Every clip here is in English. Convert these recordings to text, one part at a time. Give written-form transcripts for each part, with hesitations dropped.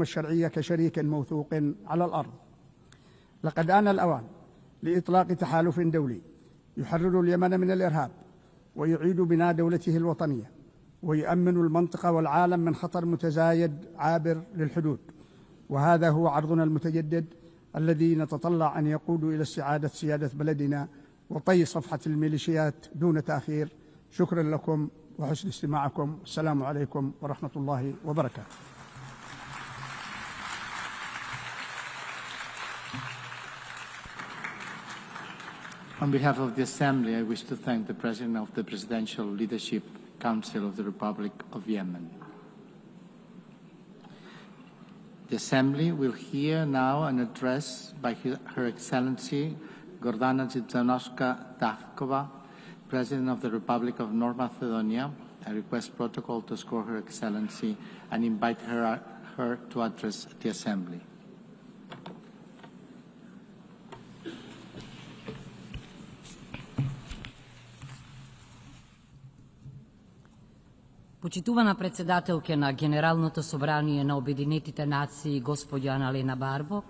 الشرعية كشريك موثوق على الأرض. لقد آن الأوان لإطلاق تحالف دولي يحرر اليمن من الإرهاب ويعيد بناء دولته الوطنية ويؤمن المنطقة والعالم من خطر متزايد عابر للحدود، وهذا هو عرضنا المتجدد الذي نتطلع أن يقود إلى استعادة سيادة بلدنا وطي صفحة الميليشيات دون تأخير. شكرا لكم وحسن استماعكم. السلام عليكم ورحمة الله وبركاته. On behalf of the Assembly, I wish to thank the President of the Presidential Leadership Council of the Republic of Yemen. The Assembly will hear now an address by Her Excellency Gordana Dzidzanovska-Davkova, President of the Republic of North Macedonia. I request protocol to escort Her Excellency and invite her to address the Assembly. Почитувана председателке на Генералното собрание на Обединетите нации господја Аналена Барбок,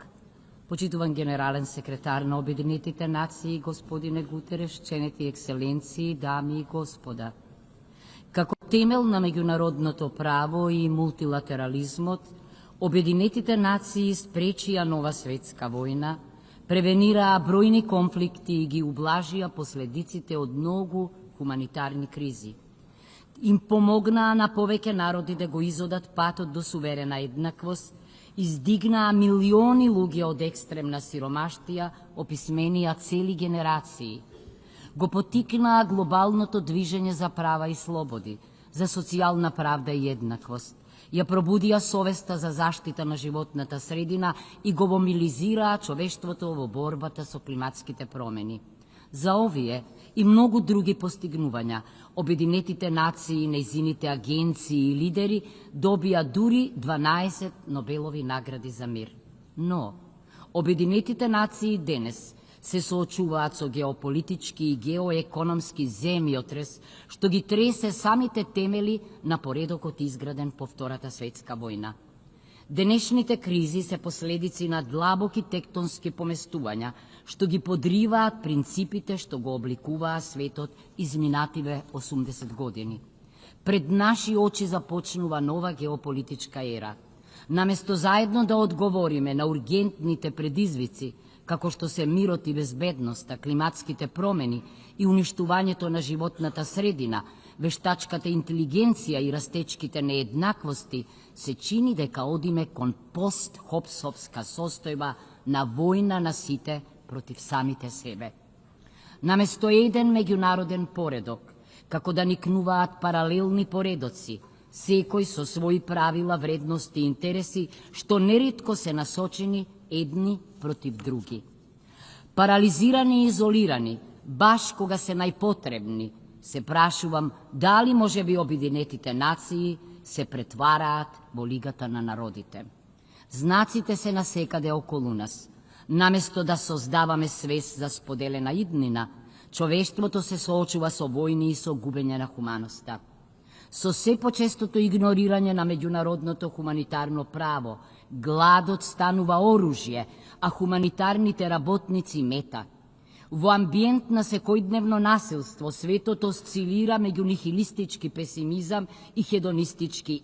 почитуван генерален секретар на Обединетите нации господине Гутереш, ченети екселенции, дами и господа. Како темел на меѓународното право и мултилатерализмот, Обединетите нации спречија нова светска војна, превенираа бројни конфликти и ги ублажија последиците од многу хуманитарни кризи. Им помогнаа на повеќе народи да го изодат патот до суверена еднаквост, издигнаа милиони луѓе од екстремна сиромаштија, описменија цели генерации. Го потикнаа глобалното движење за права и слободи, за социјална правда и еднаквост. Ја пробудија совеста за заштита на животната средина и го мобилизираа човештвото во борбата со климатските промени. За овие и многу други постигнувања, Обединетите нации и нејзините агенции и лидери добија дури 12 Нобелови награди за мир. Но, Обединетите нации денес се соочуваат со геополитички и геоекономски земјотрес, што ги тресе самите темели на поредокот изграден по Втората светска војна. Денешните кризи се последици на длабоки тектонски поместувања, што ги подриваат принципите што го обликуваа светот изминативе 80 години. Пред наши очи започнува нова геополитичка ера. Наместо заедно да одговориме на ургентните предизвици, како што се мирот и безбедноста, климатските промени и уништувањето на животната средина, вештачката интелигенција и растечките нееднаквости, се чини дека одиме кон пост-хопсовска состојба на војна на сите против самите себе. Наместо еден меѓународен поредок, како да никнуваат паралелни поредоци, секој со своји правила, вредности и интереси, што неретко се насочени едни против други. Парализирани и изолирани, баш кога се најпотребни, се прашувам дали може би Обединетите нации се претвараат во Лигата на народите. Знаците се насекаде околу нас. Наместо да создаваме свест за споделена иднина, човештвото се соочува со војни и со губење на хуманоста. Со се почестото игнорирање на меѓународното хуманитарно право, гладот станува оружје, а хуманитарните работници мета. Во амбиент на секојдневно насилство, светот осцилира меѓу нихилистички песимизам и хедонистички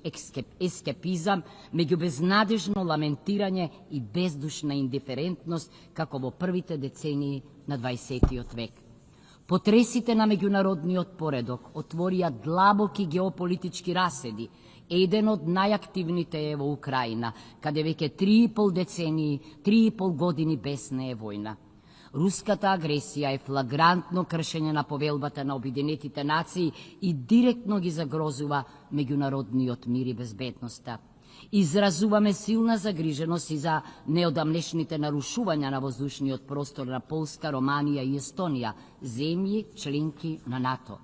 ескепизам, меѓу безнадежно ламентирање и бездушна индиферентност, како во првите децении на 20. век. Потресите на меѓународниот поредок отворија длабоки геополитички раседи. Еден од најактивните е во Украина, каде веќе 3,5 децении, 3,5 години бесна е војна. Руската агресија е флагрантно кршење на повелбата на Обединетите нации и директно ги загрозува меѓународниот мир и безбедноста. Изразуваме силна загриженост и за неодамнешните нарушувања на воздушниот простор на Полска, Романија и Естонија, земји членки на НАТО.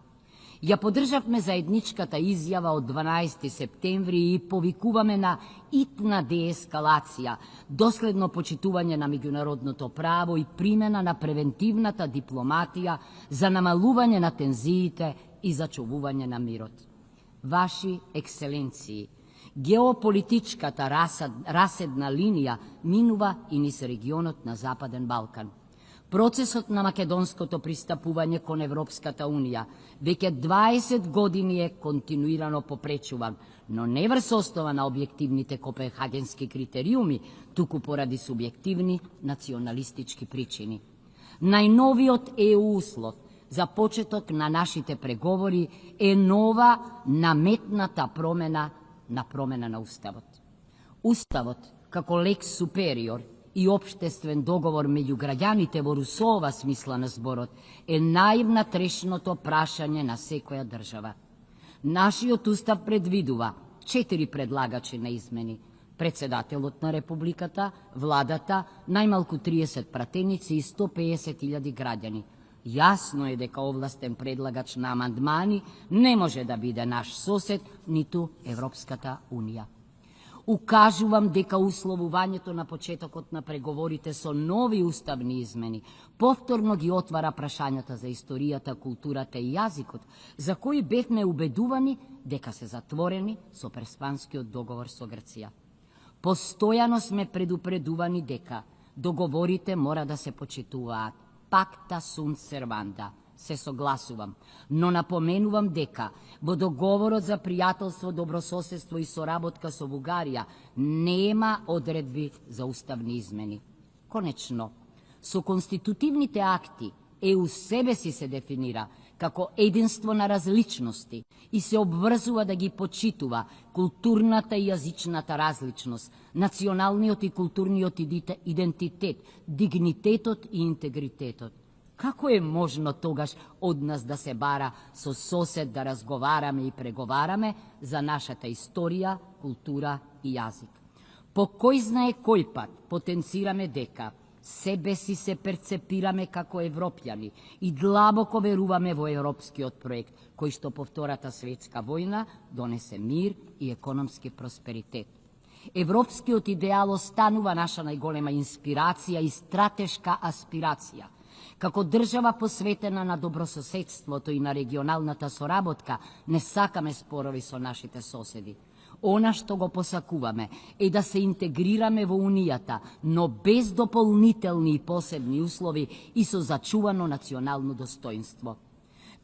Ја поддржавме заедничката изјава од 12. септември и повикуваме на итна деескалација, доследно почитување на меѓународното право и примена на превентивната дипломатија за намалување на тензиите и зачувување на мирот. Ваши екселенции, Геополитичката раседна линија минува и низ регионот на Западен Балкан. Процесот на македонското пристапување кон Европската Унија веќе 20 години е континуирано попречуван, но не врз основа на објективните копенхагенски критериуми, туку поради субјективни националистички причини. Најновиот ЕУ услов за почеток на нашите преговори е нова наметната промена на Уставот. Уставот, како лекс супериор и општествен договор меѓу граѓаните во Русова смисла на зборот, е највнатрешното прашање на секоја држава. Нашиот устав предвидува 4 предлагачи на измени: председателот на Републиката, владата, најмалку 30 пратеници и 150.000 граѓани. Јасно е дека овластен предлагач на амандмани не може да биде наш сосед, ниту Европската Унија. Укажувам дека условувањето на почетокот на преговорите со нови уставни измени повторно ги отвара прашањата за историјата, културата и јазикот, за кои бевме убедувани дека се затворени со Преспанскиот договор со Грција. Постојано сме предупредувани дека договорите мора да се почитуваат. Пакта sunt servanda. Се согласувам, но напоменувам дека во договорот за пријателство, добрососедство и соработка со Бугарија нема одредби за уставни измени. Конечно, со конститутивните акти ЕУ себе си се дефинира како единство на различности и се обврзува да ги почитува културната и јазичната различност, националниот и културниот идентитет, дигнитетот и интегритетот. Како е можно тогаш од нас да се бара со сосед да разговараме и преговараме за нашата историја, култура и јазик? По кој знае кој пат потенцираме дека себе си се перцепираме како европјани и длабоко веруваме во европскиот проект, кој што по Втората светска војна донесе мир и економски просперитет. Европскиот идеал останува наша најголема инспирација и стратешка аспирација. Како држава посветена на добрососедството и на регионалната соработка, не сакаме спорови со нашите соседи. Она што го посакуваме е да се интегрираме во Унијата, но без дополнителни и посебни услови и со зачувано национално достоинство.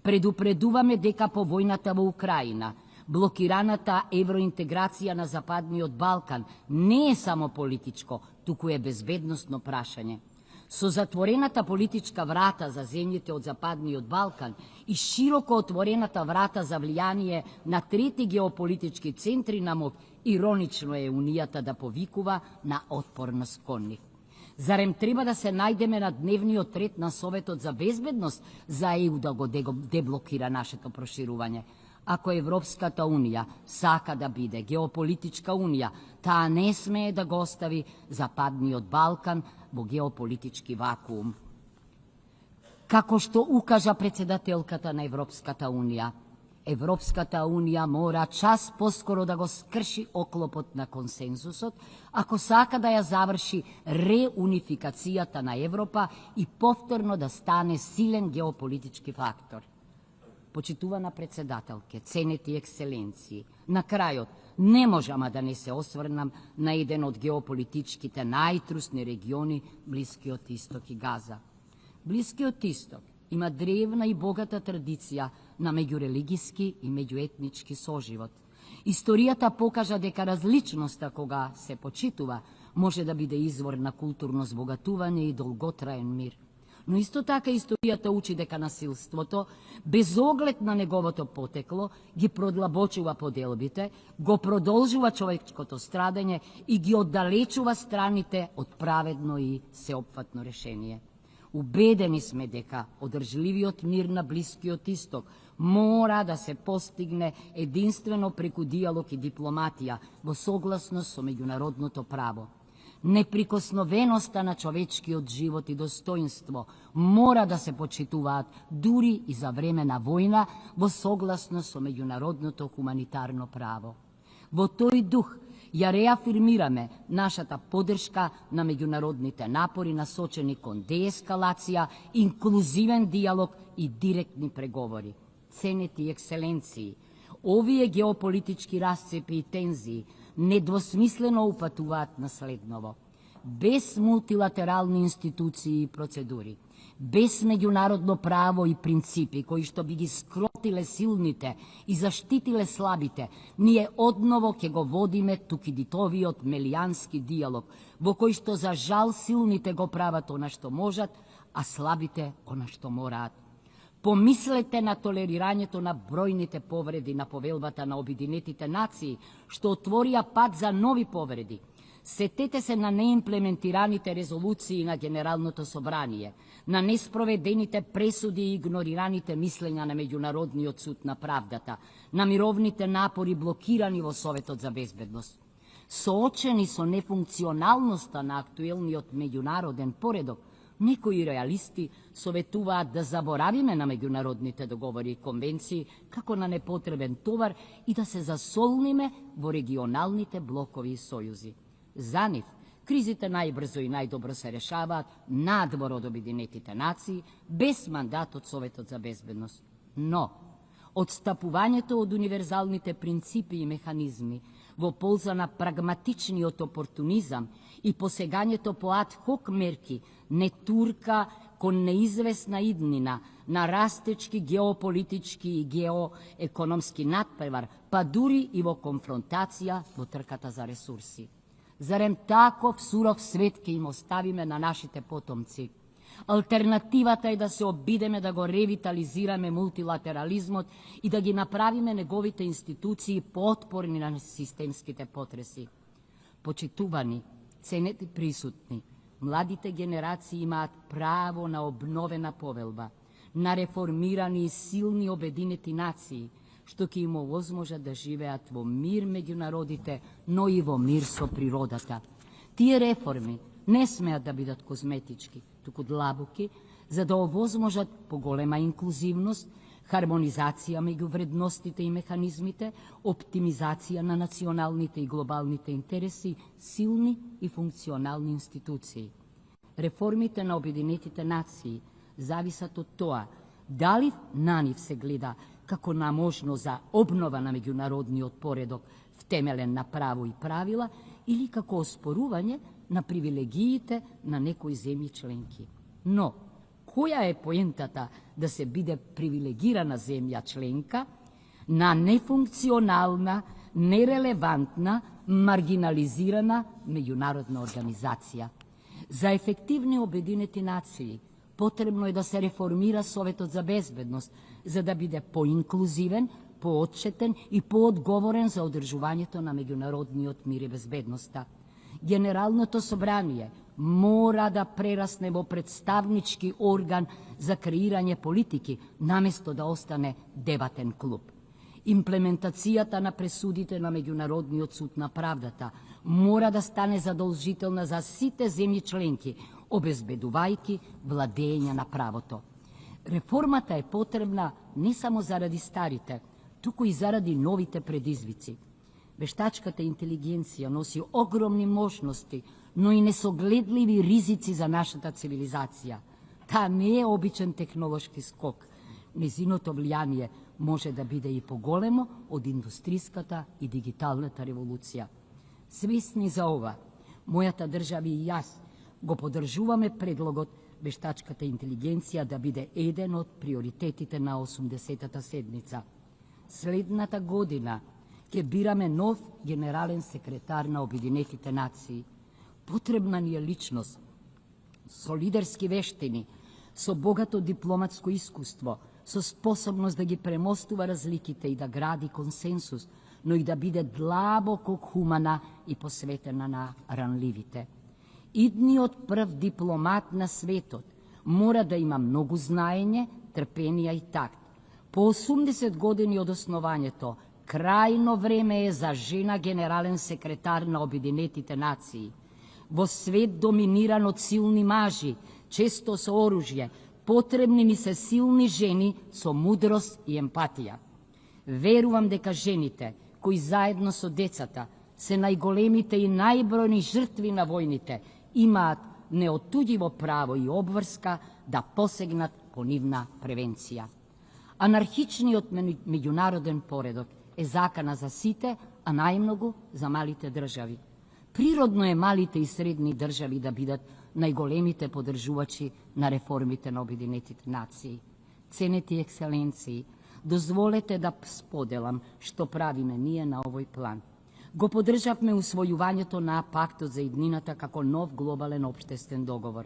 Предупредуваме дека по војната во Украина, блокираната евроинтеграција на Западниот Балкан не е само политичко, туку е безбедносно прашање. Со затворената политичка врата за земјите од Западниот Балкан и широко отворената врата за влијание на трети геополитички центри на мок, иронично е Унијата да повикува на отпорност кон нив. Зарем треба да се најдеме на дневниот ред на Советот за безбедност за ЕУ да го деблокира нашето проширување? Ако Европската Унија сака да биде геополитичка унија, таа не смее да го остави Западниот Балкан во геополитички вакуум. Како што укажа председателката на Европската Унија, Европската Унија мора час поскоро да го скрши оклопот на консензусот, ако сака да ја заврши реунификацијата на Европа и повторно да стане силен геополитички фактор. Почитувана председателке, ценети екселенции, на крајот не можам да не се осврнам на еден од геополитичките најтрусни региони, Блискиот Исток и Газа. Блискиот Исток има древна и богата традиција на меѓурелигиски и меѓуетнички соживот. Историјата покажа дека различноста кога се почитува може да биде извор на културно збогатување и долготраен мир. Но исто така историјата учи дека насилството, без оглед на неговото потекло, ги продлабочува поделбите, го продолжува човечкото страдање и ги оддалечува страните од праведно и сеопфатно решение. Убедени сме дека одржливиот мир на Блискиот Исток мора да се постигне единствено преку диалог и дипломатија во согласност со меѓународното право. Неприкосновеноста на човечкиот живот и достоинство мора да се почитуваат дури и за време на војна во согласност со меѓународното хуманитарно право. Во тој дух ја реафирмираме нашата поддршка на меѓународните напори насочени кон деескалација, инклузивен диалог и директни преговори. Ценети екселенции, овие геополитички расцепи и тензии недвосмислено упатуваат на следново. Без мултилатерални институции и процедури, без меѓународно право и принципи кои што би ги скротиле силните и заштитиле слабите, ние одново ќе го водиме тукидитовиот мелијански диалог, во кој што за жал силните го прават она што можат, а слабите она што мораат. Помислете на толерирањето на бројните повреди на повелбата на Обединетите нации, што отворија пат за нови повреди. Сетете се на неимплементираните резолуции на Генералното собрание, на неспроведените пресуди и игнорираните мислења на Меѓународниот суд на правдата, на мировните напори блокирани во Советот за безбедност. Соочени со нефункционалноста на актуелниот меѓународен поредок, некои реалисти советуваат да заборавиме на меѓународните договори и конвенции како на непотребен товар и да се засолниме во регионалните блокови и сојузи. За нив, кризите најбрзо и најдобро се решаваат надвор од Обединетите нации, без мандат од Советот за безбедност. Но, одстапувањето од универзалните принципи и механизми во полза на прагматичниот опортунизам и посегањето по ад-хок мерки не турка кон неизвестна иднина на растечки геополитички и геоекономски надпревар, па дури и во конфронтација во трката за ресурси. Зарем таков суров свет ќе им оставиме на нашите потомци? Алтернативата е да се обидеме да го ревитализираме мултилатерализмот и да ги направиме неговите институции поотпорни на системските потреси. Почитувани, ценети присутни, младите генерации имаат право на обновена повелба, на реформирани и силни обединети нации, што ќе им овозможат да живеат во мир меѓу народите, но и во мир со природата. Тие реформи не смеат да бидат козметички, туку длабоки, за да овозможат поголема инклузивност, хармонизација меѓу вредностите и механизмите, оптимизација на националните и глобалните интереси, силни и функционални институции. Реформите на Обединетите нации зависат од тоа дали на нив се гледа како на можност за обнова на меѓународниот поредок втемелен на право и правила или како оспорување на привилегиите на некои земји членки. Но, која е поентата да се биде привилегирана земја членка на нефункционална, нерелевантна, маргинализирана меѓународна организација? За ефективни Обединети нации потребно е да се реформира Советот за безбедност, за да биде поинклузивен, поотчетен и поодговорен за одржувањето на меѓународниот мир и безбедноста. Генералното собрание мора да прерасне во представнички орган за креирање политики, наместо да остане дебатен клуб. Имплементацијата на пресудите на Меѓународниот суд на правдата мора да стане задолжителна за сите земји членки, обезбедувајќи владење на правото. Реформата е потребна не само заради старите, туку и заради новите предизвици. Вештачката интелигенција носи огромни можности, но и несогледливи ризици за нашата цивилизација. Таа не е обичен технолошки скок. Незиното влијание може да биде и поголемо од индустриската и дигиталната револуција. Свесни за ова, мојата држава и јас го поддржуваме предлогот вештачката интелигенција да биде еден од приоритетите на 80-та седница. Следната година ќе бираме нов генерален секретар на Обединетите нации. Потребна ни е личност, со лидерски вештини, со богато дипломатско искуство, со способност да ги премостува разликите и да гради консенсус, но и да биде длабоко хумана и посветена на ранливите. Идниот прв дипломат на светот мора да има многу знаење, трпенија и такт. По 80 години од основањето, крајно време е за жена генерален секретар на Обединетите нации. Во свет доминиран од силни мажи, често со оружје, потребни ни се силни жени со мудрост и емпатија. Верувам дека жените, кои заедно со децата се најголемите и најбројни жртви на војните, имаат неотуѓиво право и обврска да посегнат по нивна превенција. Анархичниот меѓународен поредок е закана за сите, а најмногу за малите држави. Природно е малите и средни држави да бидат најголемите поддржувачи на реформите на Обединетите нации. Ценети екселенции, дозволете да споделам што правиме ние на овој план. Го поддржавме усвојувањето на пактот за иднината како нов глобален општествен договор.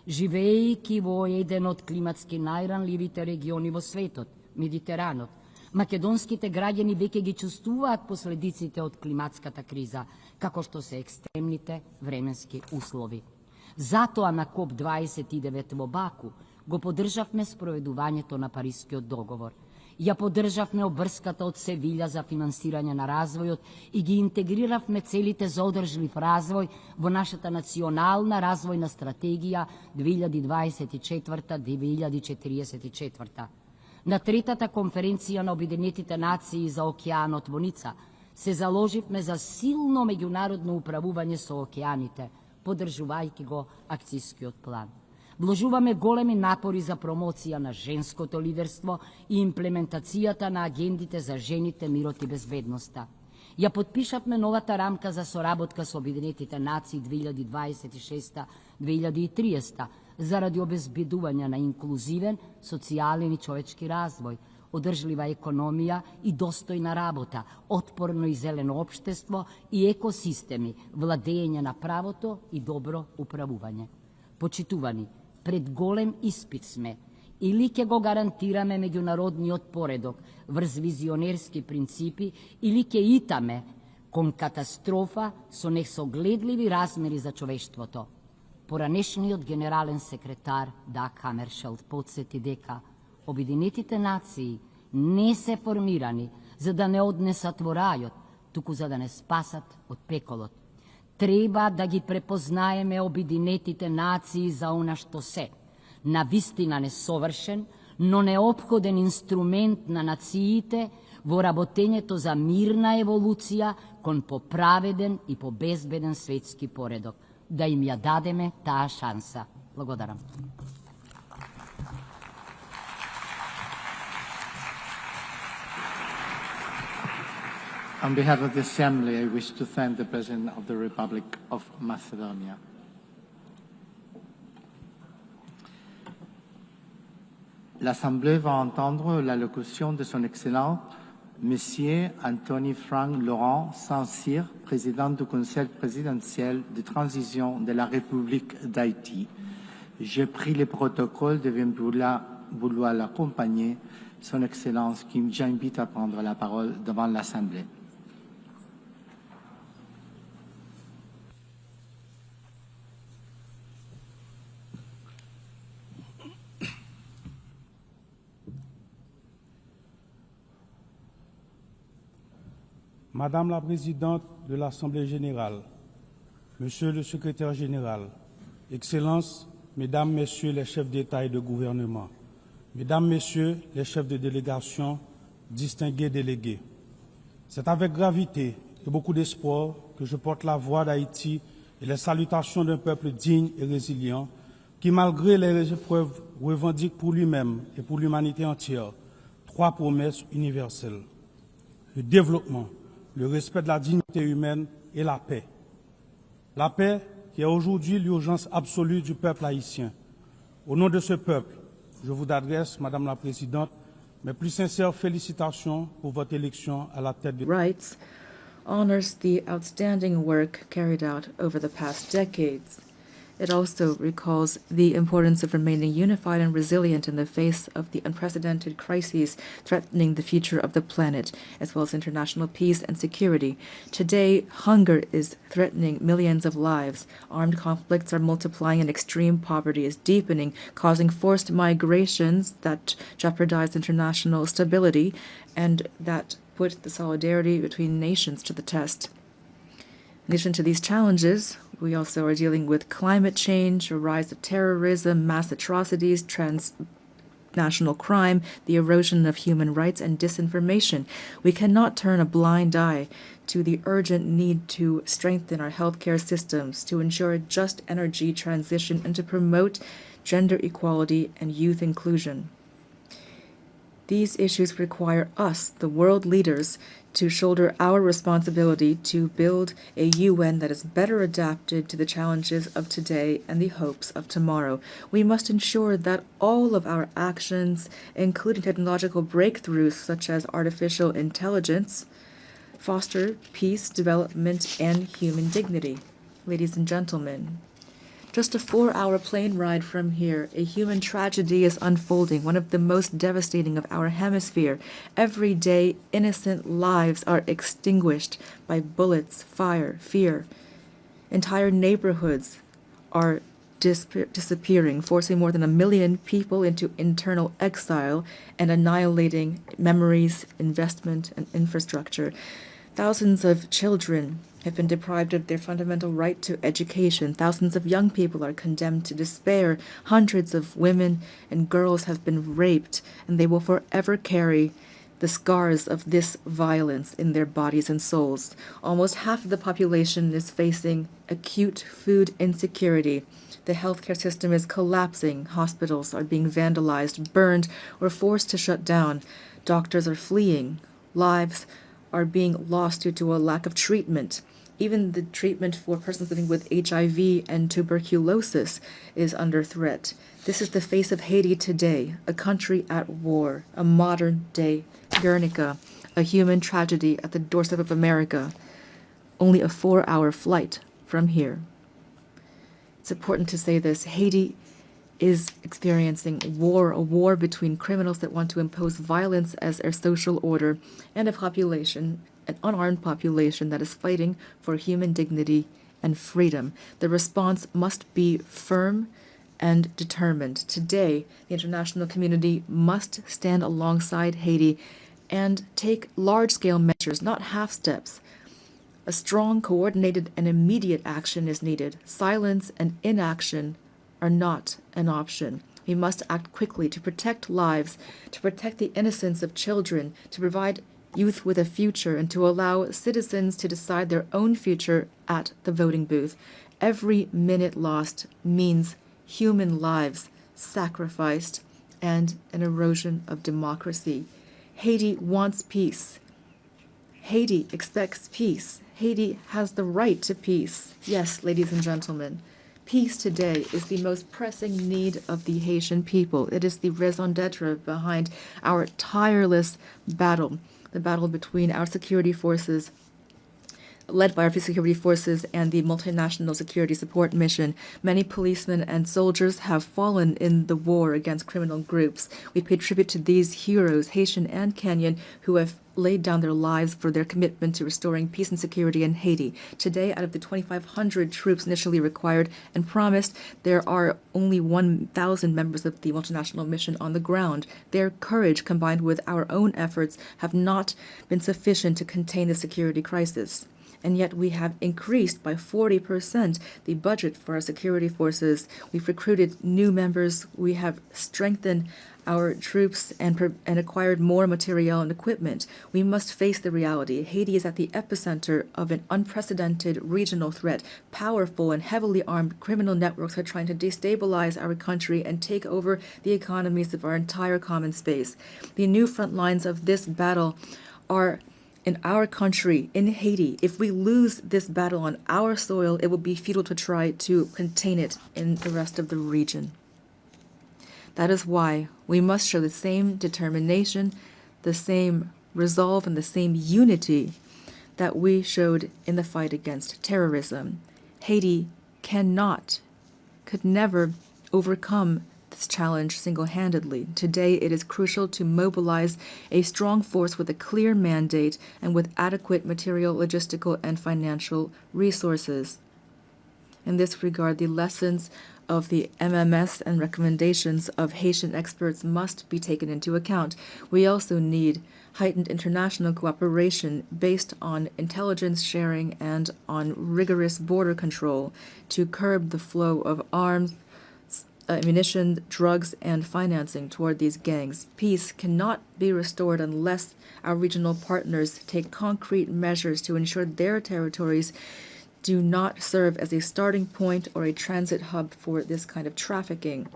Живеејќи во еден од климатски најранливите региони во светот, Медитеранот, македонските граѓани веќе ги чувствуваат последиците од климатската криза, како што се екстремните временски услови. Затоа на КОП-29 во Баку го поддржавме спроведувањето на Парискиот договор. Ја поддржавме обврската од Севилја за финансирање на развојот и ги интегриравме целите за одржлив развој во нашата национална развојна стратегија 2024-2044. На третата конференција на Обединетите нации за океанот во Ница се заложивме за силно меѓународно управување со океаните, поддржувајќи го акцискиот план. Вложуваме големи напори за промоција на женското лидерство и имплементацијата на агендите за жените, мирот и безбедноста. Ја подпишавме новата рамка за соработка со Обединетите нации 2026-2030 заради обезбедување на инклузивен, социјален и човечки развој, одржлива економија и достојна работа, отпорно и зелено општество и екосистеми, владење на правото и добро управување. Почитувани, пред голем испит сме, или ќе го гарантираме меѓународниот поредок врз визионерски принципи, или ќе итаме кон катастрофа со несогледливи размери за човештвото. Поранешниот генерален секретар Даг Хамершелд подсети дека Обединетите нации не се формирани за да не однесат во рајот, туку за да не спасат од пеколот. Треба да ги препознаеме Обединетите нации за она што се, навистина несовршен, но неопходен инструмент на нациите во работењето за мирна еволуција кон поправеден и побезбеден светски поредок. Да им ја дадеме таа шанса. Благодарам. On behalf of the Assembly, I wish to thank the President of the Republic of Macedonia. L'Assemblée va entendre l'allocution de son Excellent Monsieur Anthony Frank Laurent Saint-Cyr, président du Conseil présidentiel de transition de la République d'Haïti. J'ai pris le protocole de vouloir l'accompagner, son Excellence, qui m'invite à prendre la parole devant l'Assemblée. Madame la Présidente de l'Assemblée générale, Monsieur le Secrétaire général, Excellences, Mesdames, Messieurs les chefs d'État et de gouvernement, Mesdames, Messieurs les chefs de délégation, distingués délégués, c'est avec gravité et beaucoup d'espoir que je porte la voix d'Haïti et les salutations d'un peuple digne et résilient qui, malgré les épreuves, revendique pour lui-même et pour l'humanité entière trois promesses universelles: le développement, le respect de la dignité humaine et la paix. La paix qui est aujourd'hui l'urgence absolue du peuple haïtien. Au nom de ce peuple, je vous adresse, Madame la Présidente, mes plus sincères félicitations pour votre élection à la tête de... Rights honors the outstanding work carried out over the past decades. It also recalls the importance of remaining unified and resilient in the face of the unprecedented crises threatening the future of the planet, as well as international peace and security. Today, hunger is threatening millions of lives. Armed conflicts are multiplying and extreme poverty is deepening, causing forced migrations that jeopardize international stability and that put the solidarity between nations to the test. In addition to these challenges, we also are dealing with climate change, a rise of terrorism, mass atrocities, transnational crime, the erosion of human rights, and disinformation. We cannot turn a blind eye to the urgent need to strengthen our healthcare systems, to ensure a just energy transition, and to promote gender equality and youth inclusion. These issues require us, the world leaders, to shoulder our responsibility to build a UN that is better adapted to the challenges of today and the hopes of tomorrow. We must ensure that all of our actions, including technological breakthroughs such as artificial intelligence, foster peace, development, and human dignity. Ladies and gentlemen, just a 4-hour plane ride from here, a human tragedy is unfolding, one of the most devastating of our hemisphere. Every day, innocent lives are extinguished by bullets, fire, fear. Entire neighborhoods are disappearing, forcing more than 1 million people into internal exile and annihilating memories, investment, and infrastructure. Thousands of children have been deprived of their fundamental right to education. Thousands of young people are condemned to despair. Hundreds of women and girls have been raped, and they will forever carry the scars of this violence in their bodies and souls. Almost half of the population is facing acute food insecurity. The healthcare system is collapsing. Hospitals are being vandalized, burned, or forced to shut down. Doctors are fleeing. Lives are being lost due to a lack of treatment. Even the treatment for persons living with HIV and tuberculosis is under threat. This is the face of Haiti today, a country at war, a modern-day Guernica, a human tragedy at the doorstep of America, only a 4-hour flight from here. It's important to say this. Haiti is experiencing war, a war between criminals that want to impose violence as their social order and a population, an unarmed population that is fighting for human dignity and freedom. The response must be firm and determined. Today, the international community must stand alongside Haiti and take large-scale measures, not half steps. A strong, coordinated, and immediate action is needed. Silence and inaction are not an option. We must act quickly to protect lives, to protect the innocence of children, to provide youth with a future, and to allow citizens to decide their own future at the voting booth. Every minute lost means human lives sacrificed and an erosion of democracy. Haiti wants peace. Haiti expects peace. Haiti has the right to peace. Yes, ladies and gentlemen. Peace today is the most pressing need of the Haitian people. It is the raison d'etre behind our tireless battle, the battle between our security forces, led by our security forces and the multinational security support mission. Many policemen and soldiers have fallen in the war against criminal groups. We pay tribute to these heroes, Haitian and Kenyan, who have laid down their lives for their commitment to restoring peace and security in Haiti. Today, out of the 2,500 troops initially required and promised, there are only 1,000 members of the multinational mission on the ground. Their courage, combined with our own efforts, have not been sufficient to contain the security crisis. And yet we have increased by 40% the budget for our security forces. We've recruited new members. We have strengthened our troops and acquired more materiel and equipment. We must face the reality. Haiti is at the epicenter of an unprecedented regional threat. Powerful and heavily armed criminal networks are trying to destabilize our country and take over the economies of our entire common space. The new front lines of this battle are in our country, in Haiti. If we lose this battle on our soil, it will be futile to try to contain it in the rest of the region. That is why we must show the same determination, the same resolve, and the same unity that we showed in the fight against terrorism. Haiti could never overcome this challenge single-handedly. Today, it is crucial to mobilize a strong force with a clear mandate and with adequate material, logistical, and financial resources. In this regard, the lessons of the MMS and recommendations of Haitian experts must be taken into account. We also need heightened international cooperation based on intelligence sharing and on rigorous border control to curb the flow of arms, ammunition, drugs, and financing toward these gangs. Peace cannot be restored unless our regional partners take concrete measures to ensure their territories do not serve as a starting point or a transit hub for this kind of trafficking.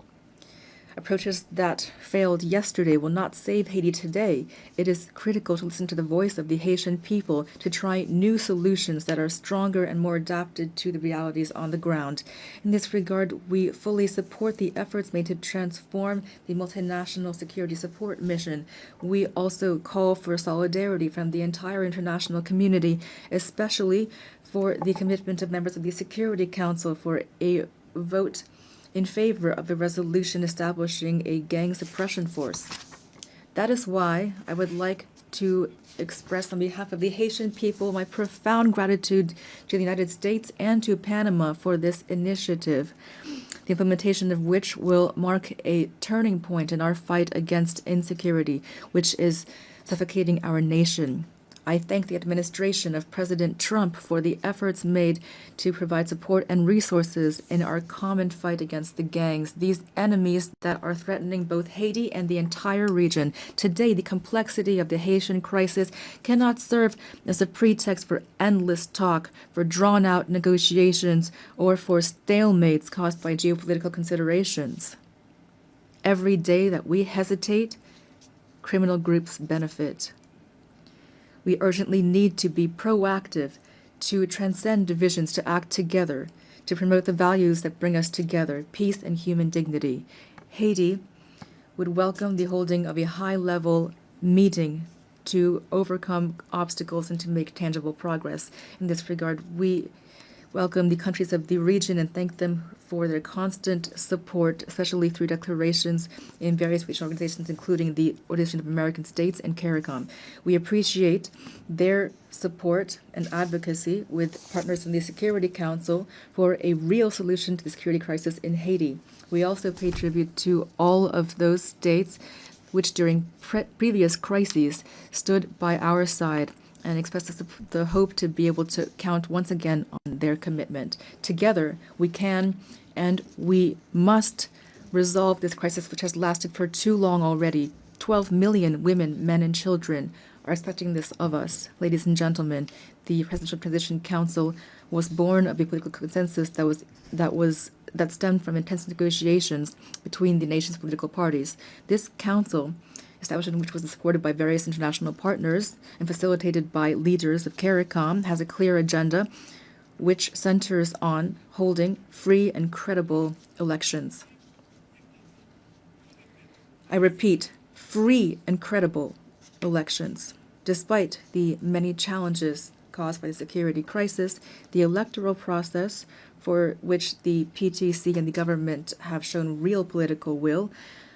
approaches that failed yesterday will not save Haiti today. It is critical to listen to the voice of the Haitian people, to try new solutions that are stronger and more adapted to the realities on the ground. In this regard, we fully support the efforts made to transform the multinational security support mission. We also call for solidarity from the entire international community, especially for the commitment of members of the Security Council for a vote in favor of a resolution establishing a gang suppression force. That is why I would like to express on behalf of the Haitian people my profound gratitude to the United States and to Panama for this initiative, the implementation of which will mark a turning point in our fight against insecurity, which is suffocating our nation. I thank the administration of President Trump for the efforts made to provide support and resources in our common fight against the gangs, these enemies that are threatening both Haiti and the entire region. Today, the complexity of the Haitian crisis cannot serve as a pretext for endless talk, for drawn-out negotiations, or for stalemates caused by geopolitical considerations. Every day that we hesitate, criminal groups benefit. We urgently need to be proactive, to transcend divisions, to act together, to promote the values that bring us together, peace and human dignity. Haiti would welcome the holding of a high-level meeting to overcome obstacles and to make tangible progress. In this regard, we welcome the countries of the region and thank them for their constant support, especially through declarations in various regional organizations, including the Organization of American States and CARICOM. We appreciate their support and advocacy with partners in the Security Council for a real solution to the security crisis in Haiti. We also pay tribute to all of those states which during previous crises stood by our side and express the hope to be able to count once again on their commitment. Together, we can and we must resolve this crisis, which has lasted for too long already. 12 million women, men, and children are expecting this of us. Ladies and gentlemen, the Presidential Transition Council was born of a political consensus that stemmed from intense negotiations between the nation's political parties. This council, establishment which was supported by various international partners and facilitated by leaders of CARICOM, has a clear agenda which centers on holding free and credible elections. I repeat, free and credible elections. Despite the many challenges caused by the security crisis, the electoral process, for which the PTC and the government have shown real political will,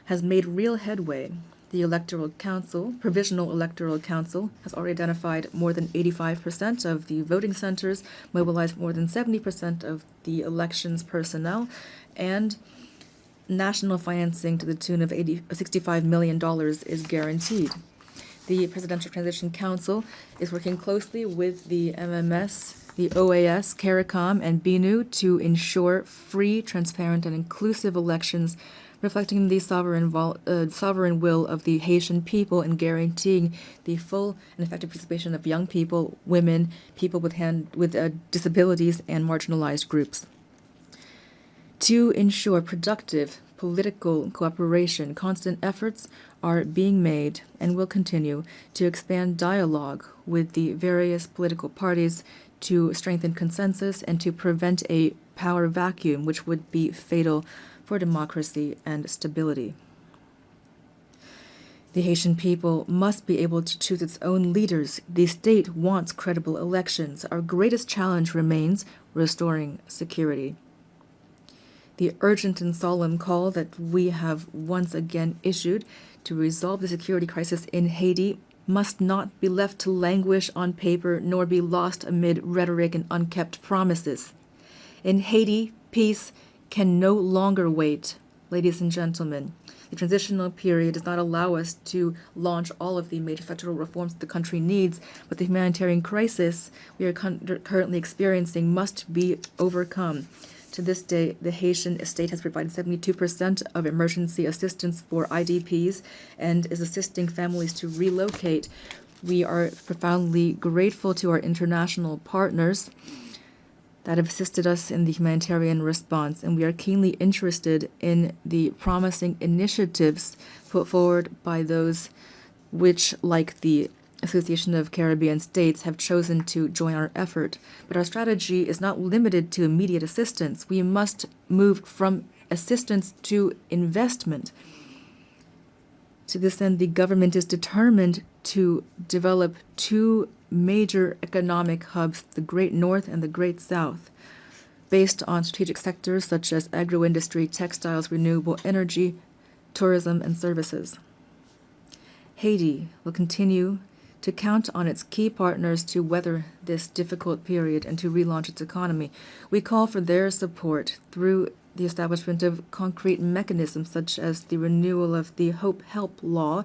has made real headway. The Electoral Council, Provisional Electoral Council, has already identified more than 85% of the voting centers, mobilized more than 70% of the elections personnel, and national financing to the tune of $65 million is guaranteed. The Presidential Transition Council is working closely with the MMS, the OAS, CARICOM, and BNU to ensure free, transparent, and inclusive elections reflecting the sovereign will of the Haitian people and guaranteeing the full and effective participation of young people, women, people with disabilities, and marginalized groups. To ensure productive political cooperation, constant efforts are being made and will continue to expand dialogue with the various political parties to strengthen consensus and to prevent a power vacuum which would be fatal for democracy and stability. The Haitian people must be able to choose its own leaders. The state wants credible elections. Our greatest challenge remains restoring security. The urgent and solemn call that we have once again issued to resolve the security crisis in Haiti must not be left to languish on paper nor be lost amid rhetoric and unkept promises. In Haiti, peace can no longer wait. Ladies and gentlemen, the transitional period does not allow us to launch all of the major federal reforms the country needs, but the humanitarian crisis we are currently experiencing must be overcome. To this day, the Haitian state has provided 72% of emergency assistance for IDPs and is assisting families to relocate. We are profoundly grateful to our international partners that have assisted us in the humanitarian response, and we are keenly interested in the promising initiatives put forward by those which, like the Association of Caribbean States, have chosen to join our effort. But our strategy is not limited to immediate assistance. We must move from assistance to investment. To this end, the government is determined to develop two major economic hubs, the Great North and the Great South, based on strategic sectors such as agro-industry, textiles, renewable energy, tourism, and services. Haiti will continue to count on its key partners to weather this difficult period and to relaunch its economy. We call for their support through the establishment of concrete mechanisms such as the renewal of the Hope Help Law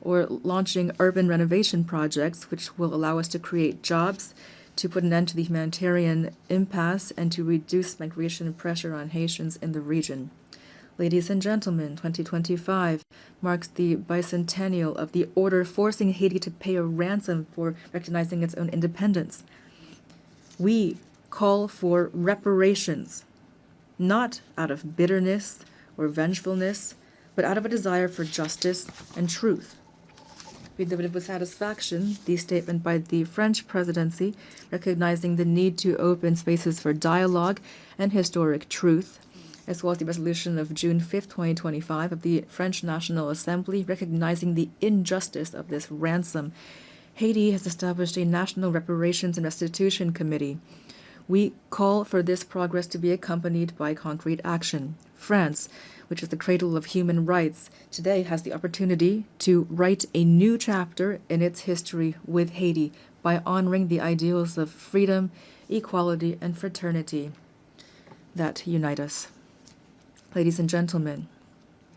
or launching urban renovation projects, which will allow us to create jobs, to put an end to the humanitarian impasse, and to reduce migration pressure on Haitians in the region. Ladies and gentlemen, 2025 marks the bicentennial of the order forcing Haiti to pay a ransom for recognizing its own independence. We call for reparations, not out of bitterness or vengefulness, but out of a desire for justice and truth. We delivered with satisfaction the statement by the French presidency recognizing the need to open spaces for dialogue and historic truth, as well as the resolution of June 5th, 2025 of the French National Assembly recognizing the injustice of this ransom. Haiti has established a National Reparations and Restitution Committee. We call for this progress to be accompanied by concrete action. France, which is the cradle of human rights, today has the opportunity to write a new chapter in its history with Haiti by honoring the ideals of freedom, equality, and fraternity that unite us. Ladies and gentlemen,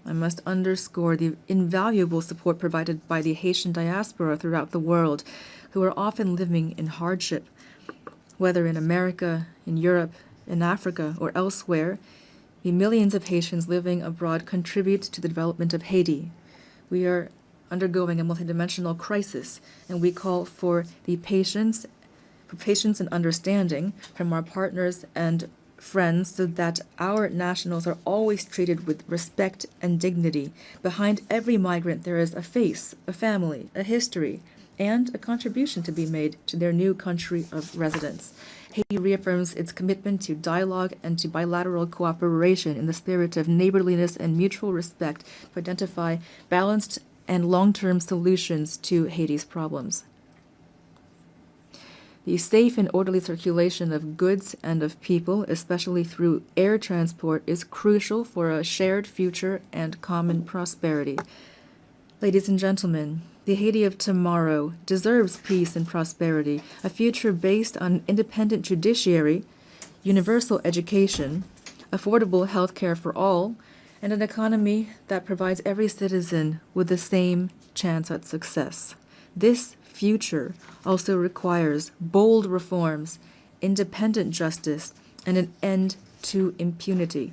I must underscore the invaluable support provided by the Haitian diaspora throughout the world, who are often living in hardship. Whether in America, in Europe, in Africa, or elsewhere, the millions of Haitians living abroad contribute to the development of Haiti. We are undergoing a multidimensional crisis, and we call for patience and understanding from our partners and friends so that our nationals are always treated with respect and dignity. Behind every migrant, there is a face, a family, a history, and a contribution to be made to their new country of residence. Haiti reaffirms its commitment to dialogue and to bilateral cooperation in the spirit of neighborliness and mutual respect to identify balanced and long-term solutions to Haiti's problems. The safe and orderly circulation of goods and of people, especially through air transport, is crucial for a shared future and common prosperity. Ladies and gentlemen, the Haiti of tomorrow deserves peace and prosperity, a future based on an independent judiciary, universal education, affordable health care for all, and an economy that provides every citizen with the same chance at success. This future also requires bold reforms, independent justice, and an end to impunity.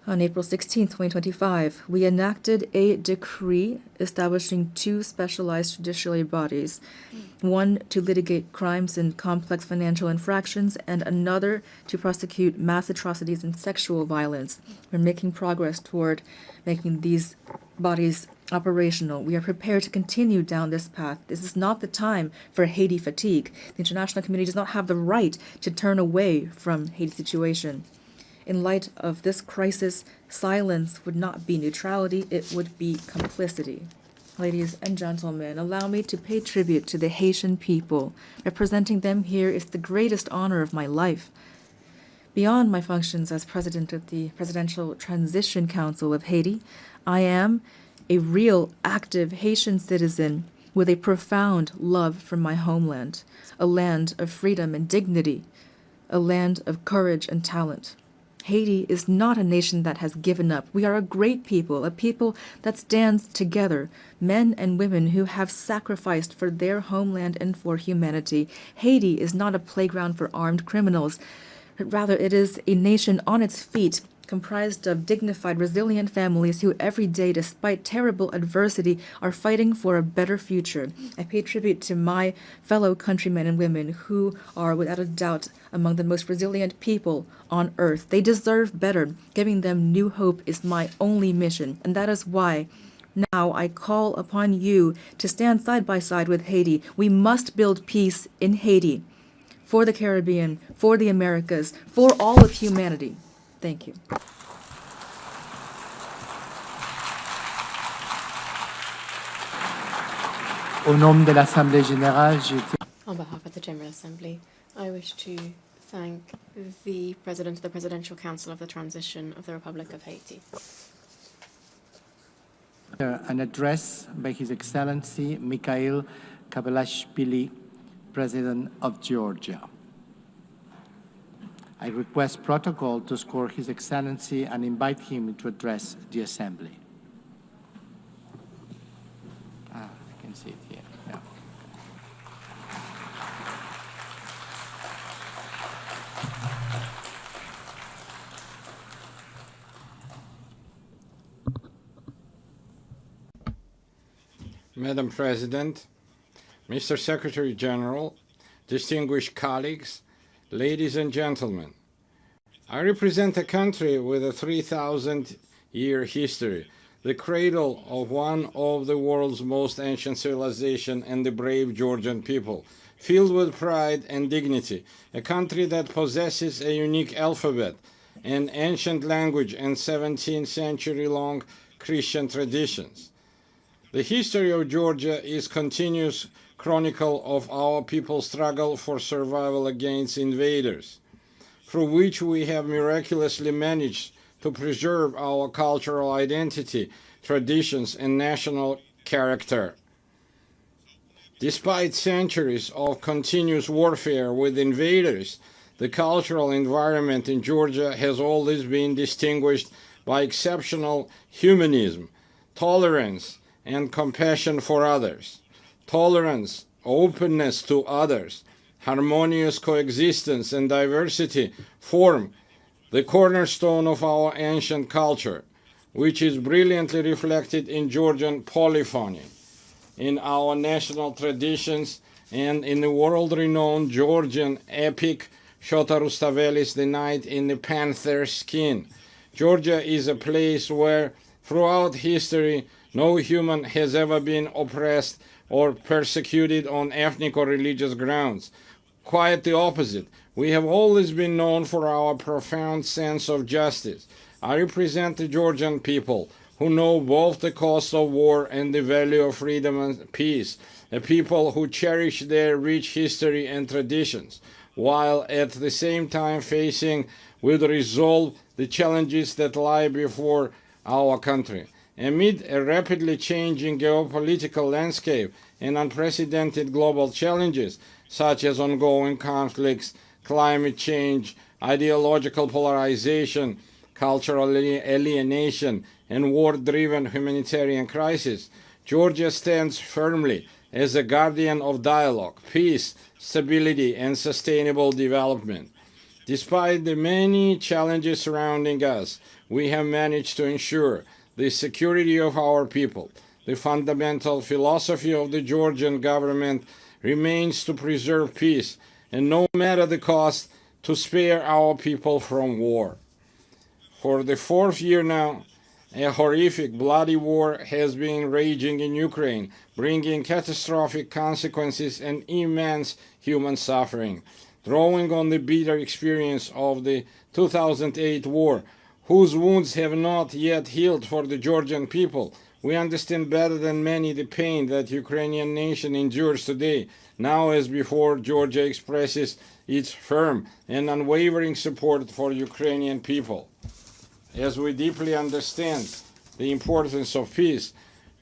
On April 16, 2025, we enacted a decree establishing two specialized judiciary bodies, one to litigate crimes and complex financial infractions, and another to prosecute mass atrocities and sexual violence. We're making progress toward making these bodies operational. We are prepared to continue down this path. This is not the time for Haiti fatigue. The international community does not have the right to turn away from Haiti's situation. In light of this crisis, silence would not be neutrality, it would be complicity. Ladies and gentlemen, allow me to pay tribute to the Haitian people. Representing them here is the greatest honor of my life. Beyond my functions as president of the Presidential Transition Council of Haiti, I am a real, active Haitian citizen with a profound love for my homeland, a land of freedom and dignity, a land of courage and talent. Haiti is not a nation that has given up. We are a great people, a people that stands together, men and women who have sacrificed for their homeland and for humanity. Haiti is not a playground for armed criminals, but rather it is a nation on its feet, comprised of dignified, resilient families who every day, despite terrible adversity, are fighting for a better future. I pay tribute to my fellow countrymen and women who are, without a doubt, among the most resilient people on earth. They deserve better. Giving them new hope is my only mission, and that is why now I call upon you to stand side by side with Haiti. We must build peace in Haiti, for the Caribbean, for the Americas, for all of humanity. Thank you. Au nom de l'Assemblée générale, je On behalf of the General Assembly, I wish to thank the President of the Presidential Council of the Transition of the Republic of Haiti. an address by His Excellency Mikhail Kabalashvili, President of Georgia. I request protocol to score His Excellency and invite him to address the Assembly. I can see it here. Yeah. Madam President, Mr. Secretary General, distinguished colleagues, ladies and gentlemen, I represent a country with a 3,000-year history, the cradle of one of the world's most ancient civilizations and the brave Georgian people, filled with pride and dignity, a country that possesses a unique alphabet, an ancient language, and 17th century-long Christian traditions. The history of Georgia is continuous chronicle of our people's struggle for survival against invaders, through which we have miraculously managed to preserve our cultural identity, traditions, and national character. Despite centuries of continuous warfare with invaders, the cultural environment in Georgia has always been distinguished by exceptional humanism, tolerance, and compassion for others. Tolerance, openness to others, harmonious coexistence, and diversity form the cornerstone of our ancient culture, which is brilliantly reflected in Georgian polyphony, in our national traditions, and in the world-renowned Georgian epic Shota Rustaveli's The Knight in the Panther's Skin. Georgia is a place where, throughout history, no human has ever been oppressed or persecuted on ethnic or religious grounds. Quite the opposite. We have always been known for our profound sense of justice. I represent the Georgian people, who know both the cost of war and the value of freedom and peace, a people who cherish their rich history and traditions, while at the same time facing with resolve the challenges that lie before our country. Amid a rapidly changing geopolitical landscape and unprecedented global challenges, such as ongoing conflicts, climate change, ideological polarization, cultural alienation, and war-driven humanitarian crisis, Georgia stands firmly as a guardian of dialogue, peace, stability, and sustainable development. Despite the many challenges surrounding us, we have managed to ensure the security of our people. The fundamental philosophy of the Georgian government remains to preserve peace, and no matter the cost, to spare our people from war. For the fourth year now, a horrific, bloody war has been raging in Ukraine, bringing catastrophic consequences and immense human suffering. Drawing on the bitter experience of the 2008 war, whose wounds have not yet healed for the Georgian people, we understand better than many the pain that Ukrainian nation endures today. Now as before, Georgia expresses its firm and unwavering support for Ukrainian people. As we deeply understand the importance of peace,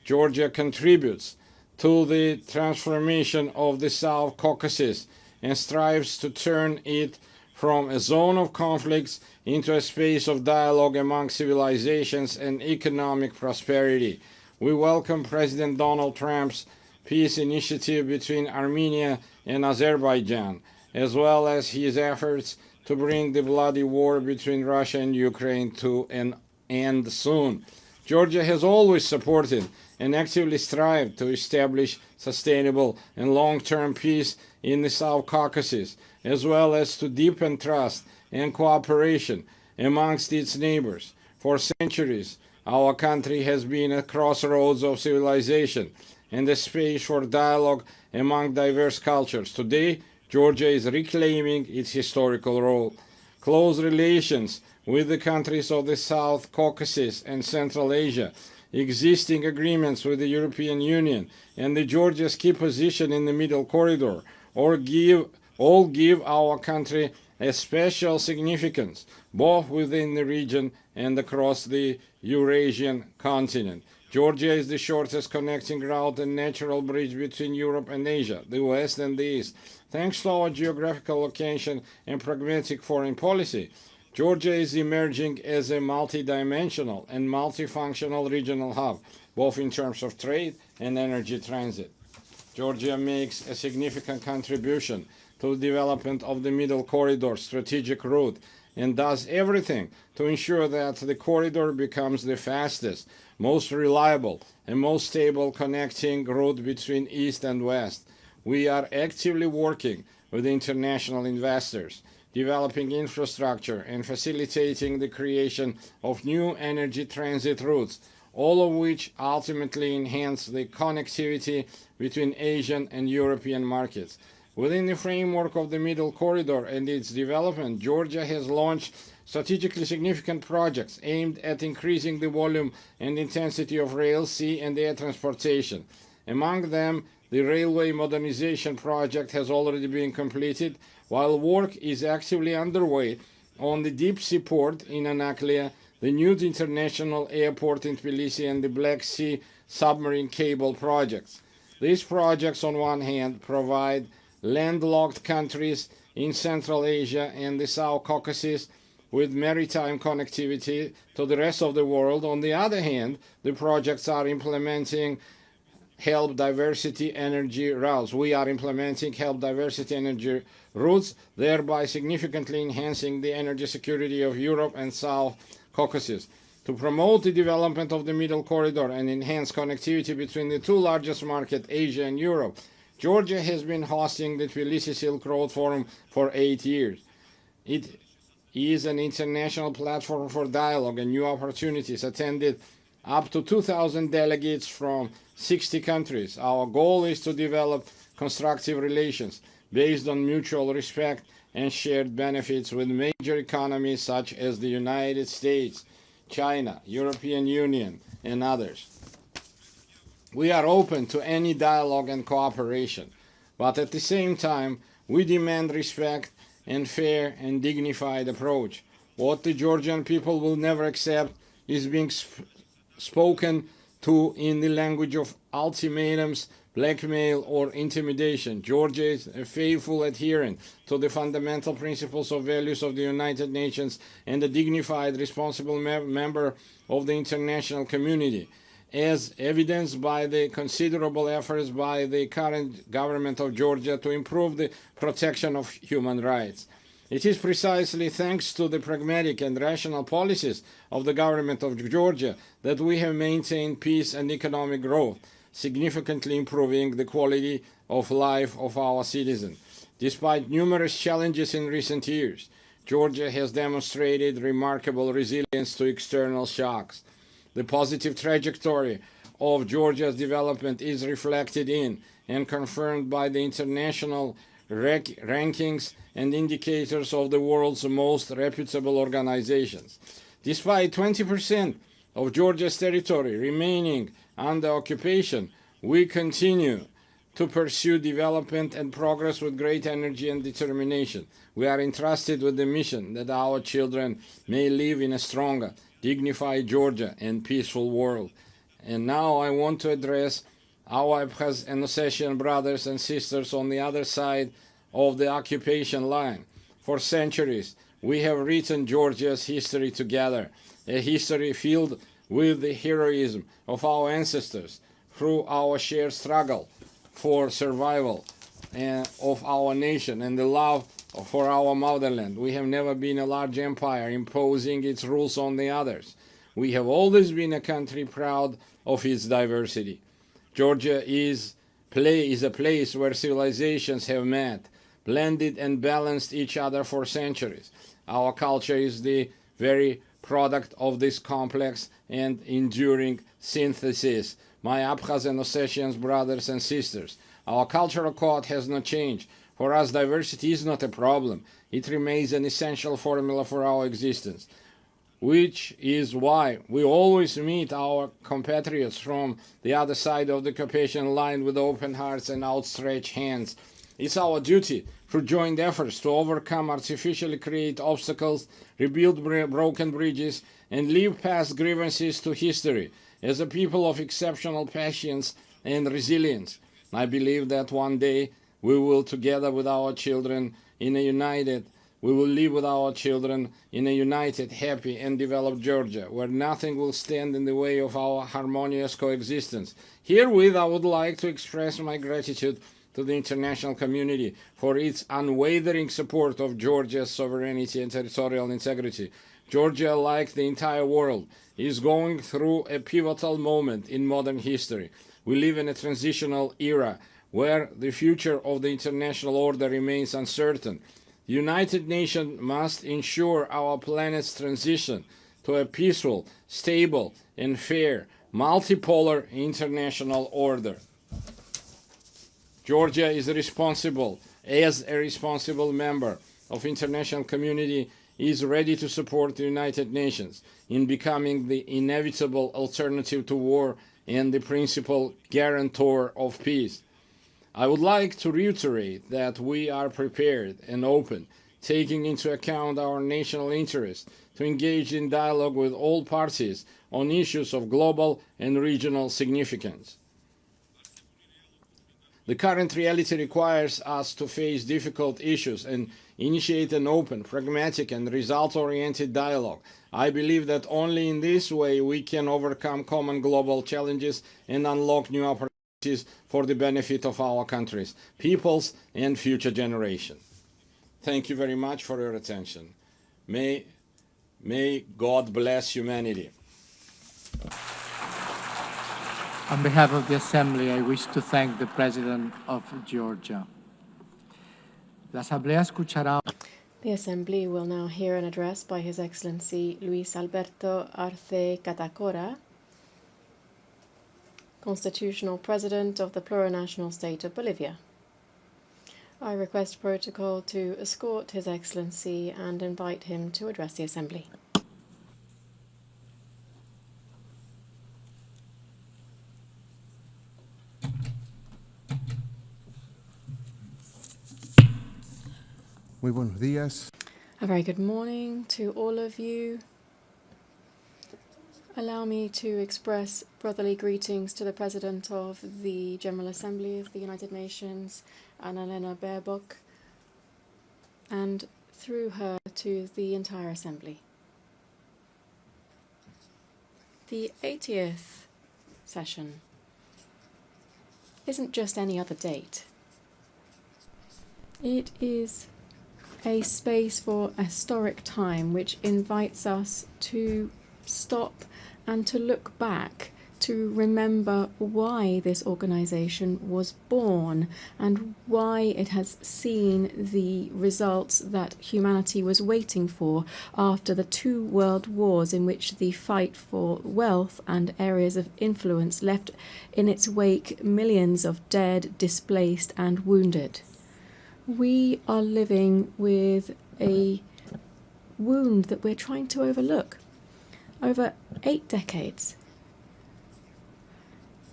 Georgia contributes to the transformation of the South Caucasus and strives to turn it from a zone of conflicts into a space of dialogue among civilizations and economic prosperity. We welcome President Donald Trump's peace initiative between Armenia and Azerbaijan, as well as his efforts to bring the bloody war between Russia and Ukraine to an end soon. Georgia has always supported and actively strived to establish sustainable and long-term peace in the South Caucasus, as well as to deepen trust and cooperation amongst its neighbors. For centuries, our country has been a crossroads of civilization and a space for dialogue among diverse cultures. Today, Georgia is reclaiming its historical role. Close relations with the countries of the South Caucasus and Central Asia, existing agreements with the European Union, and the Georgia's key position in the Middle Corridor all give our country a special significance, both within the region and across the Eurasian continent. Georgia is the shortest connecting route and natural bridge between Europe and Asia, the West and the East. Thanks to our geographical location and pragmatic foreign policy, Georgia is emerging as a multidimensional and multifunctional regional hub, both in terms of trade and energy transit. Georgia makes a significant contribution to the development of the Middle Corridor strategic route and does everything to ensure that the corridor becomes the fastest, most reliable, and most stable connecting route between East and West. We are actively working with international investors, developing infrastructure and facilitating the creation of new energy transit routes, all of which ultimately enhance the connectivity between Asian and European markets. Within the framework of the Middle Corridor and its development, Georgia has launched strategically significant projects aimed at increasing the volume and intensity of rail, sea, and air transportation. Among them, the railway modernization project has already been completed, while work is actively underway on the deep sea port in Anaklia, the new international airport in Tbilisi, and the Black Sea submarine cable projects. These projects, on one hand, provide landlocked countries in Central Asia and the South Caucasus with maritime connectivity to the rest of the world. On the other hand, the projects are implementing help diversity energy routes. We are implementing help diversity energy routes, thereby significantly enhancing the energy security of Europe and South Caucasus. To promote the development of the Middle Corridor and enhance connectivity between the two largest markets, Asia and Europe, Georgia has been hosting the Tbilisi Silk Road Forum for 8 years. It is an international platform for dialogue and new opportunities, attended up to 2,000 delegates from 60 countries. Our goal is to develop constructive relations based on mutual respect and shared benefits with major economies such as the United States, China, European Union, and others. We are open to any dialogue and cooperation, but at the same time, we demand respect and fair and dignified approach. What the Georgian people will never accept is being spoken to in the language of ultimatums, blackmail, or intimidation. Georgia is a faithful adherent to the fundamental principles of values of the United Nations and a dignified, responsible member of the international community, as evidenced by the considerable efforts by the current government of Georgia to improve the protection of human rights. It is precisely thanks to the pragmatic and rational policies of the government of Georgia that we have maintained peace and economic growth, significantly improving the quality of life of our citizens. Despite numerous challenges in recent years, Georgia has demonstrated remarkable resilience to external shocks. The positive trajectory of Georgia's development is reflected in and confirmed by the international rankings and indicators of the world's most reputable organizations. Despite 20% of Georgia's territory remaining under occupation, we continue to pursue development and progress with great energy and determination. We are entrusted with the mission that our children may live in a stronger, dignified Georgia and peaceful world. And now I want to address our Abkhaz and Ossetian brothers and sisters on the other side of the occupation line. For centuries, we have written Georgia's history together, a history filled with the heroism of our ancestors through our shared struggle for survival of our nation and the love for our motherland. We have never been a large empire imposing its rules on the others. We have always been a country proud of its diversity. Georgia is a place where civilizations have met, blended and balanced each other for centuries. Our culture is the very product of this complex and enduring synthesis. My Abkhaz and Ossetian brothers and sisters, our cultural code has not changed. For us, diversity is not a problem. It remains an essential formula for our existence, which is why we always meet our compatriots from the other side of the Caucasian line with open hearts and outstretched hands. It's our duty through joint efforts to overcome artificially created obstacles, rebuild broken bridges, and leave past grievances to history as a people of exceptional patience and resilience. I believe that one day we will, together with our children, we will live with our children in a united, happy, and developed Georgia, where nothing will stand in the way of our harmonious coexistence. Herewith, I would like to express my gratitude to the international community for its unwavering support of Georgia's sovereignty and territorial integrity. Georgia, like the entire world, is going through a pivotal moment in modern history. We live in a transitional era where the future of the international order remains uncertain. The United Nations must ensure our planet's transition to a peaceful, stable, and fair, multipolar international order. Georgia is responsible, as a responsible member of international community, is ready to support the United Nations in becoming the inevitable alternative to war and the principal guarantor of peace. I would like to reiterate that we are prepared and open, taking into account our national interests, to engage in dialogue with all parties on issues of global and regional significance. The current reality requires us to face difficult issues and initiate an open, pragmatic, and result-oriented dialogue. I believe that only in this way we can overcome common global challenges and unlock new opportunities for the benefit of our countries, peoples, and future generations. Thank you very much for your attention. May God bless humanity. On behalf of the Assembly, I wish to thank the President of Georgia. La Asamblea escuchará. The Assembly will now hear an address by His Excellency Luis Alberto Arce Catacora, Constitutional President of the Plurinational State of Bolivia. I request protocol to escort His Excellency and invite him to address the Assembly. Muy buenos días. A very good morning to all of you. Allow me to express brotherly greetings to the President of the General Assembly of the United Nations, Annalena Baerbock, and through her to the entire Assembly. The 80th session isn't just any other date. It is a space for a historic time which invites us to stop and to look back, to remember why this organization was born and why it has seen the results that humanity was waiting for after the 2 world wars, in which the fight for wealth and areas of influence left in its wake millions of dead, displaced, and wounded. We are living with a wound that we're trying to overlook. Over 8 decades,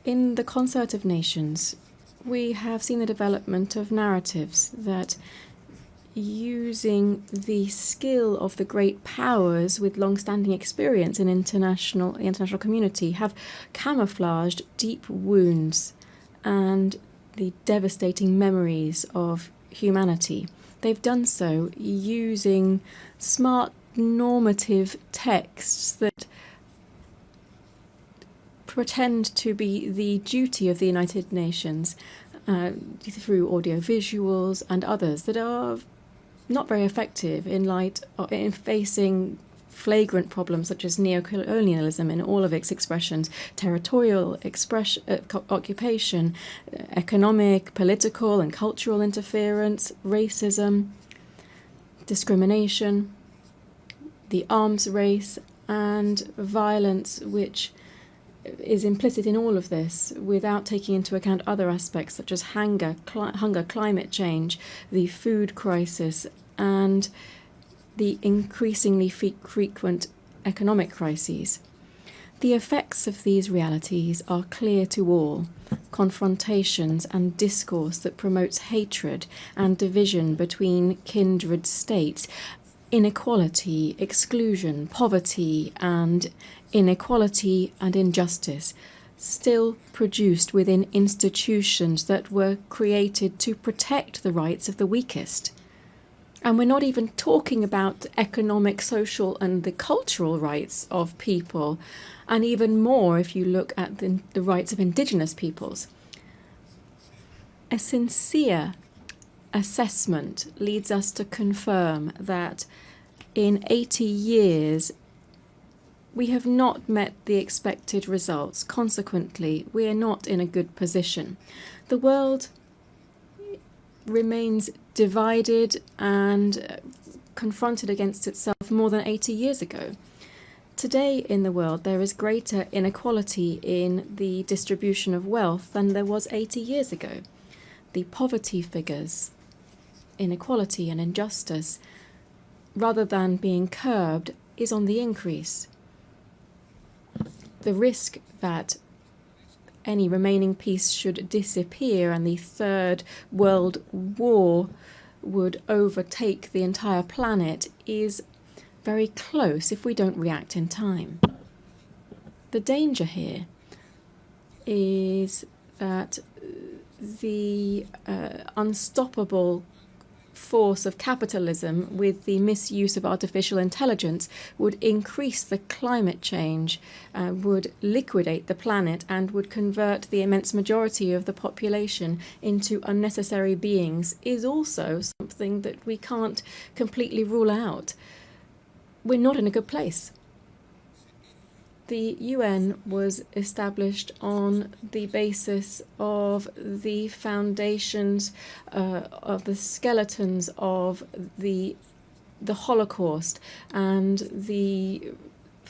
in the concert of nations, we have seen the development of narratives that, using the skill of the great powers with long-standing experience in the international community, have camouflaged deep wounds and the devastating memories of humanity. They've done so using smart normative texts that pretend to be the duty of the United Nations through audiovisuals and others that are not very effective in facing flagrant problems such as neocolonialism in all of its expressions, territorial occupation, economic, political and cultural interference, racism, discrimination, the arms race, and violence, which is implicit in all of this without taking into account other aspects such as hunger, climate change, the food crisis, and the increasingly frequent economic crises. The effects of these realities are clear to all. Confrontations and discourse that promotes hatred and division between kindred states, inequality, exclusion, poverty, and inequality and injustice, still produced within institutions that were created to protect the rights of the weakest. And we're not even talking about economic, social, and the cultural rights of people, and even more if you look at the rights of indigenous peoples. A sincere assessment leads us to confirm that in 80 years, we have not met the expected results. Consequently, we are not in a good position. The world remains divided and confronted against itself more than 80 years ago. Today in the world, there is greater inequality in the distribution of wealth than there was 80 years ago. The poverty figures, inequality and injustice, rather than being curbed, is on the increase. The risk that any remaining peace should disappear and the Third World War would overtake the entire planet is very close if we don't react in time. The danger here is that the unstoppable force of capitalism with the misuse of artificial intelligence would increase the climate change, would liquidate the planet, and would convert the immense majority of the population into unnecessary beings is also something that we can't completely rule out. We're not in a good place. The UN was established on the basis of the foundations of the skeletons of the Holocaust and the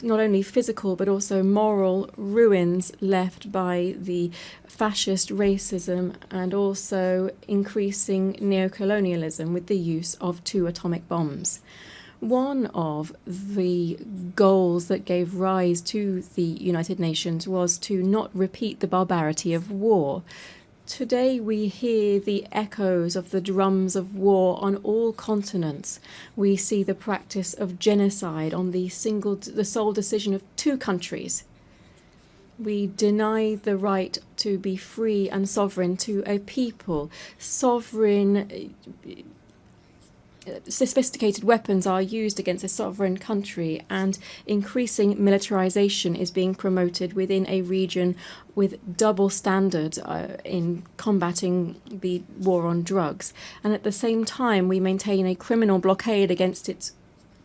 not only physical but also moral ruins left by the fascist racism and also increasing neocolonialism with the use of 2 atomic bombs. One of the goals that gave rise to the United Nations was to not repeat the barbarity of war. Today we hear the echoes of the drums of war on all continents. We see the practice of genocide on the sole decision of 2 countries. We deny the right to be free and sovereign to a people. Sophisticated weapons are used against a sovereign country, and increasing militarization is being promoted within a region with double standards in combating the war on drugs. And at the same time, we maintain a criminal blockade against its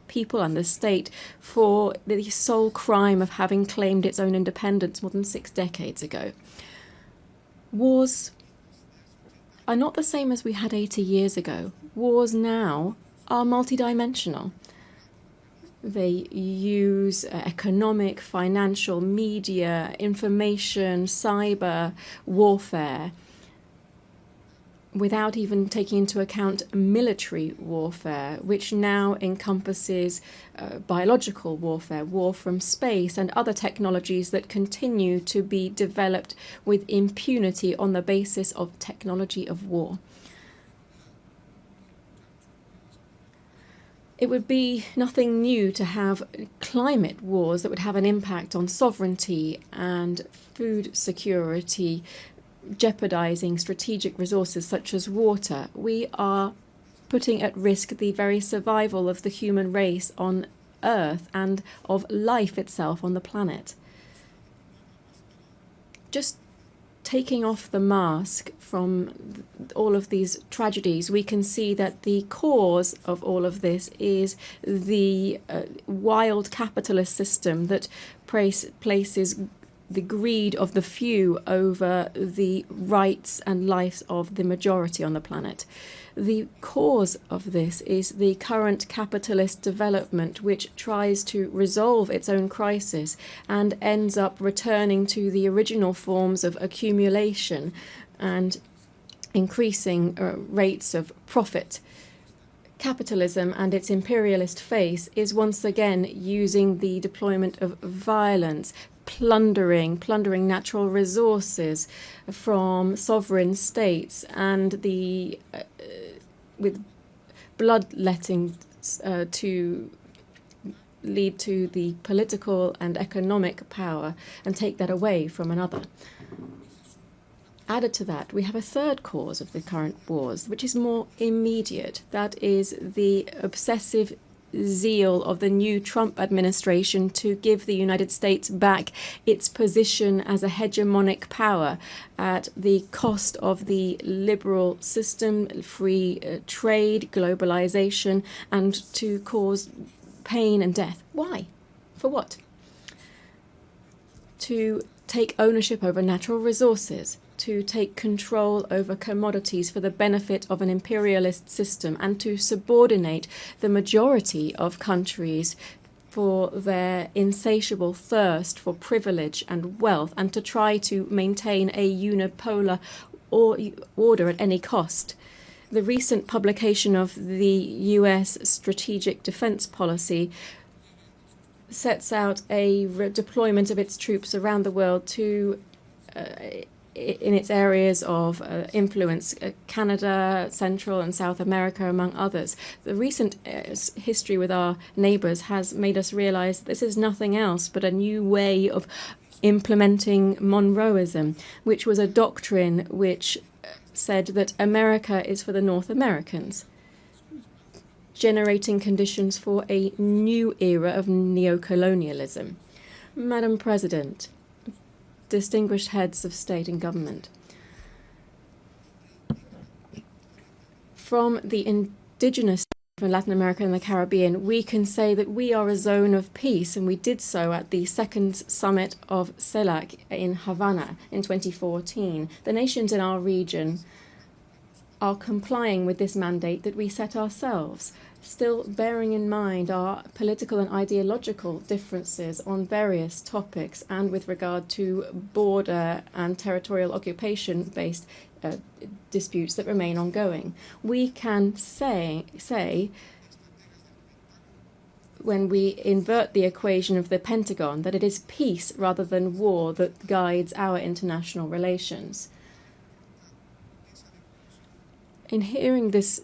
people and the state for the sole crime of having claimed its own independence more than 6 decades ago. Wars are not the same as we had 80 years ago. Wars now are multidimensional. They use economic, financial, media, information, cyber warfare, without even taking into account military warfare, which now encompasses biological warfare, war from space, and other technologies that continue to be developed with impunity on the basis of technology of war. It would be nothing new to have climate wars that would have an impact on sovereignty and food security, jeopardizing strategic resources such as water. We are putting at risk the very survival of the human race on Earth and of life itself on the planet. Just taking off the mask from all of these tragedies, we can see that the cause of all of this is the wild capitalist system that places the greed of the few over the rights and lives of the majority on the planet. The cause of this is the current capitalist development, which tries to resolve its own crisis and ends up returning to the original forms of accumulation and increasing rates of profit. Capitalism and its imperialist face is once again using the deployment of violence, plundering natural resources from sovereign states, and with bloodletting to lead to the political and economic power and take that away from another. Added to that, we have a third cause of the current wars, which is more immediate. That is the obsessive zeal of the new Trump administration to give the United States back its position as a hegemonic power at the cost of the liberal system, free trade, globalization, and to cause pain and death. Why? For what? To take ownership over natural resources, to take control over commodities for the benefit of an imperialist system, and to subordinate the majority of countries for their insatiable thirst for privilege and wealth, and to try to maintain a unipolar order at any cost. The recent publication of the US Strategic Defense Policy sets out a deployment of its troops around the world to in its areas of influence, Canada, Central and South America, among others. The recent history with our neighbours has made us realise this is nothing else but a new way of implementing Monroeism, which was a doctrine which said that America is for the North Americans, generating conditions for a new era of neocolonialism. Madam President, distinguished heads of state and government, from the indigenous from Latin America and the Caribbean, we can say that we are a zone of peace, and we did so at the second summit of CELAC in Havana in 2014. The nations in our region are complying with this mandate that we set ourselves, still bearing in mind our political and ideological differences on various topics and with regard to border and territorial occupation-based disputes that remain ongoing. We can say, when we invert the equation of the Pentagon, that it is peace rather than war that guides our international relations. In hearing this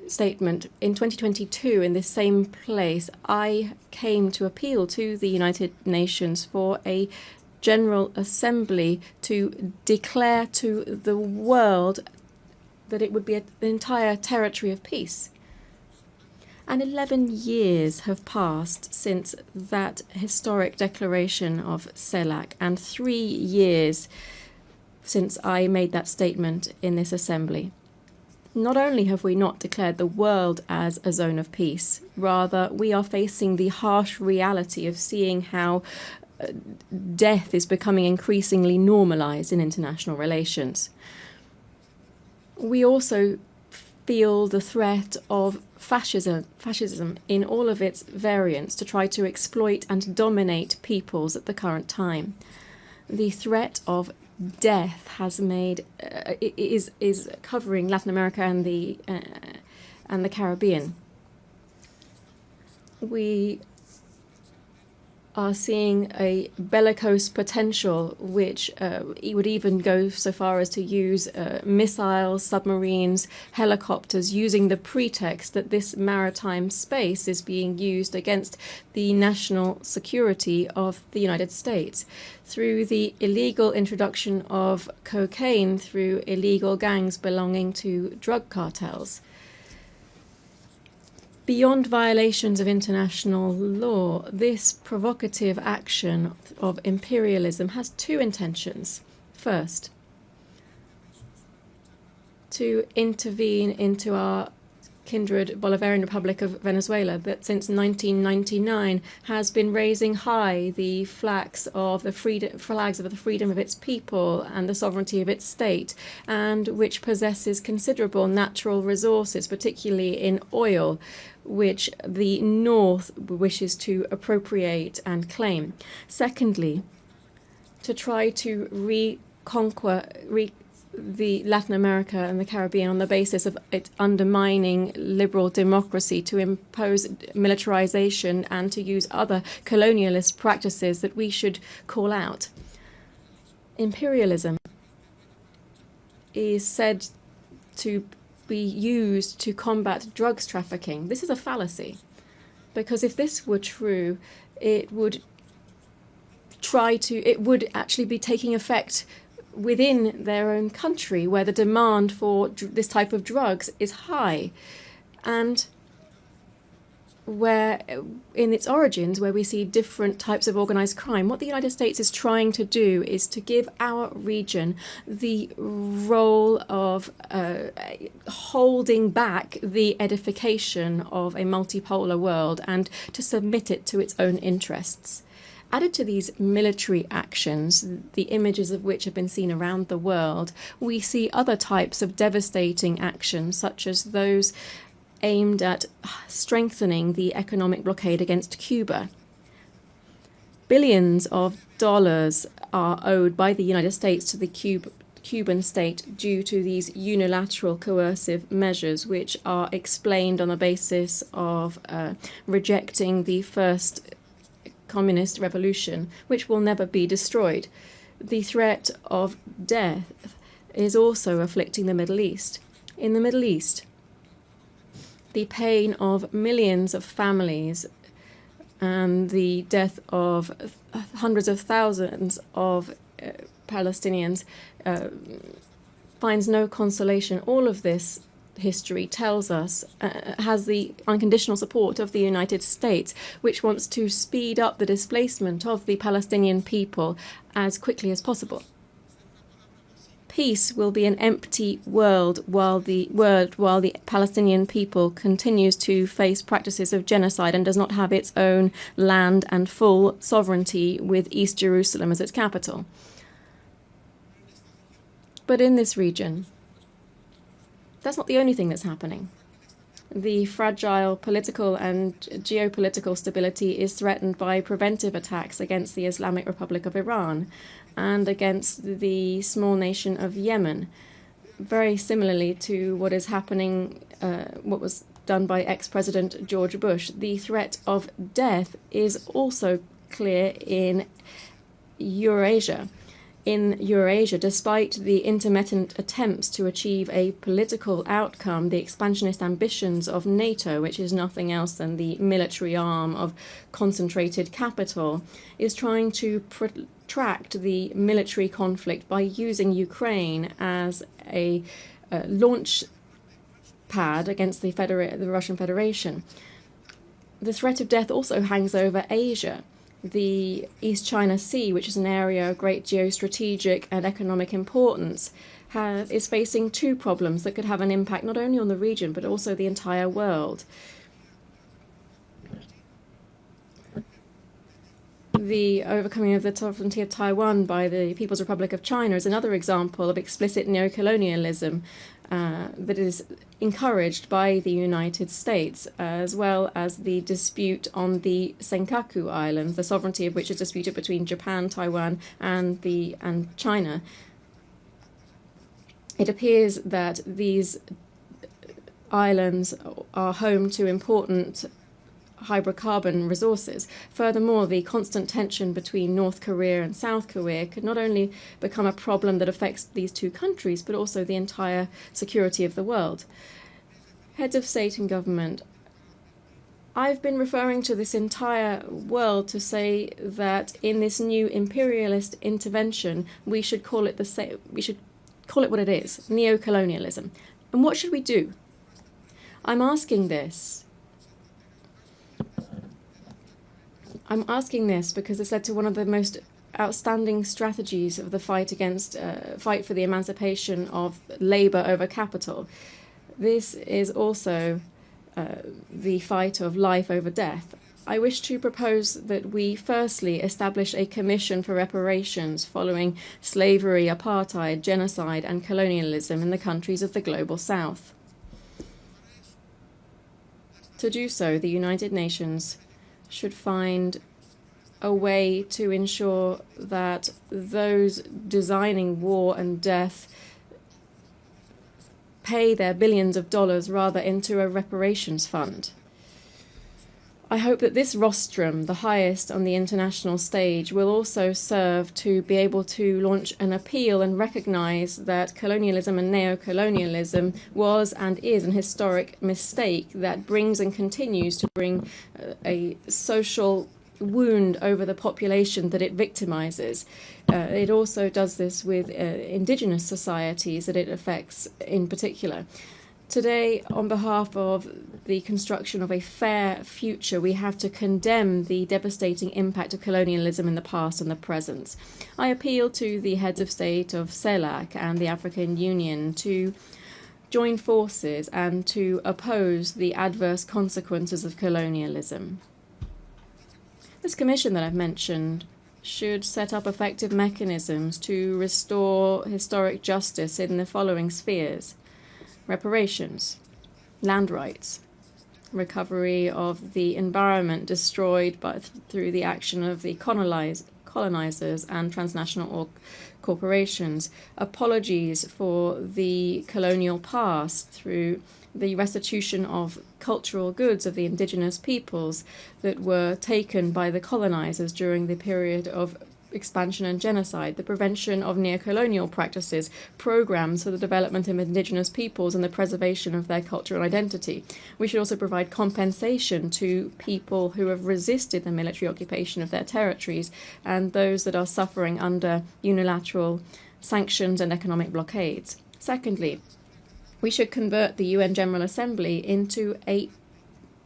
statement in 2022 in this same place, I came to appeal to the United Nations for a General Assembly to declare to the world that it would be an entire territory of peace. And 11 years have passed since that historic declaration of CELAC, and 3 years since I made that statement in this assembly. Not only have we not declared the world as a zone of peace, rather we are facing the harsh reality of seeing how death is becoming increasingly normalized in international relations. We also feel the threat of fascism in all of its variants to try to exploit and dominate peoples at the current time. The threat of death has made is covering Latin America and the Caribbean. We are seeing a bellicose potential, which would even go so far as to use missiles, submarines, helicopters, using the pretext that this maritime space is being used against the national security of the United States, through the illegal introduction of cocaine through illegal gangs belonging to drug cartels. Beyond violations of international law, this provocative action of imperialism has two intentions. First, to intervene into our kindred Bolivarian Republic of Venezuela that since 1999 has been raising high the flags of the freedom of its people and the sovereignty of its state, and which possesses considerable natural resources, particularly in oil, which the North wishes to appropriate and claim. Secondly, to try to reconquer the Latin America and the Caribbean on the basis of it undermining liberal democracy, to impose militarization and to use other colonialist practices that we should call out. Imperialism is said to be used to combat drugs trafficking. This is a fallacy, because if this were true, it would actually be taking effect within their own country, where the demand for this type of drugs is high, and where in its origins, where we see different types of organized crime. What the United States is trying to do is to give our region the role of holding back the edification of a multipolar world and to submit it to its own interests. Added to these military actions, the images of which have been seen around the world, we see other types of devastating actions, such as those aimed at strengthening the economic blockade against Cuba. Billions of dollars are owed by the United States to the Cuban state due to these unilateral coercive measures, which are explained on the basis of rejecting the first communist revolution, which will never be destroyed. The threat of death is also afflicting the Middle East. In the Middle East, the pain of millions of families and the death of hundreds of thousands of Palestinians finds no consolation. All of this history tells us has the unconditional support of the United States, which wants to speed up the displacement of the Palestinian people as quickly as possible. Peace will be an empty world while the Palestinian people continues to face practices of genocide and does not have its own land and full sovereignty with East Jerusalem as its capital. But in this region, that's not the only thing that's happening. The fragile political and geopolitical stability is threatened by preventive attacks against the Islamic Republic of Iran and against the small nation of Yemen, very similarly to what is happening, what was done by ex-President George Bush. The threat of death is also clear in Eurasia. In Eurasia, despite the intermittent attempts to achieve a political outcome, the expansionist ambitions of NATO, which is nothing else than the military arm of concentrated capital, is trying to protract the military conflict by using Ukraine as a launch pad against the Russian Federation. The threat of death also hangs over Asia. The East China Sea, which is an area of great geostrategic and economic importance, is facing two problems that could have an impact not only on the region but also the entire world. The overcoming of the sovereignty of Taiwan by the People's Republic of China is another example of explicit neocolonialism that is encouraged by the United States, as well as the dispute on the Senkaku Islands, the sovereignty of which is disputed between Japan, Taiwan, and China. It appears that these islands are home to important hydrocarbon resources. Furthermore, the constant tension between North Korea and South Korea could not only become a problem that affects these two countries, but also the entire security of the world. Heads of state and government, I've been referring to this entire world to say that in this new imperialist intervention, we should call it what it is, neocolonialism. And what should we do? I'm asking this I'm asking this because this led to one of the most outstanding strategies of the fight for the emancipation of labor over capital. This is also the fight of life over death. I wish to propose that we firstly establish a commission for reparations following slavery, apartheid, genocide, and colonialism in the countries of the Global South. To do so, the United Nations should find a way to ensure that those designing war and death pay their billions of dollars rather into a reparations fund. I hope that this rostrum, the highest on the international stage, will also serve to be able to launch an appeal and recognize that colonialism and neocolonialism was and is an historic mistake that brings and continues to bring a social wound over the population that it victimizes. It also does this with indigenous societies that it affects in particular. Today, on behalf of the construction of a fair future, we have to condemn the devastating impact of colonialism in the past and the present. I appeal to the heads of state of CELAC and the African Union to join forces and to oppose the adverse consequences of colonialism. This commission that I've mentioned should set up effective mechanisms to restore historic justice in the following spheres: reparations, land rights, recovery of the environment destroyed through the action of the colonizers and transnational corporations, apologies for the colonial past through the restitution of cultural goods of the indigenous peoples that were taken by the colonizers during the period of expansion and genocide, the prevention of neocolonial practices, programs for the development of indigenous peoples and the preservation of their culture and identity. We should also provide compensation to people who have resisted the military occupation of their territories and those that are suffering under unilateral sanctions and economic blockades. Secondly, we should convert the UN General Assembly into a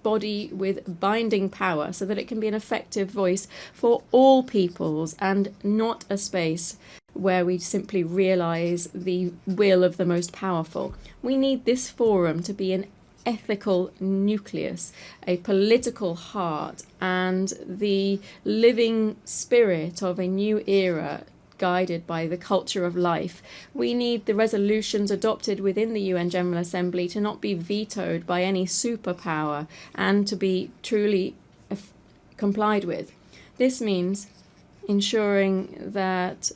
body with binding power so that it can be an effective voice for all peoples and not a space where we simply realize the will of the most powerful. We need this forum to be an ethical nucleus, a political heart, and the living spirit of a new era guided by the culture of life. We need the resolutions adopted within the UN General Assembly to not be vetoed by any superpower and to be truly complied with. This means ensuring that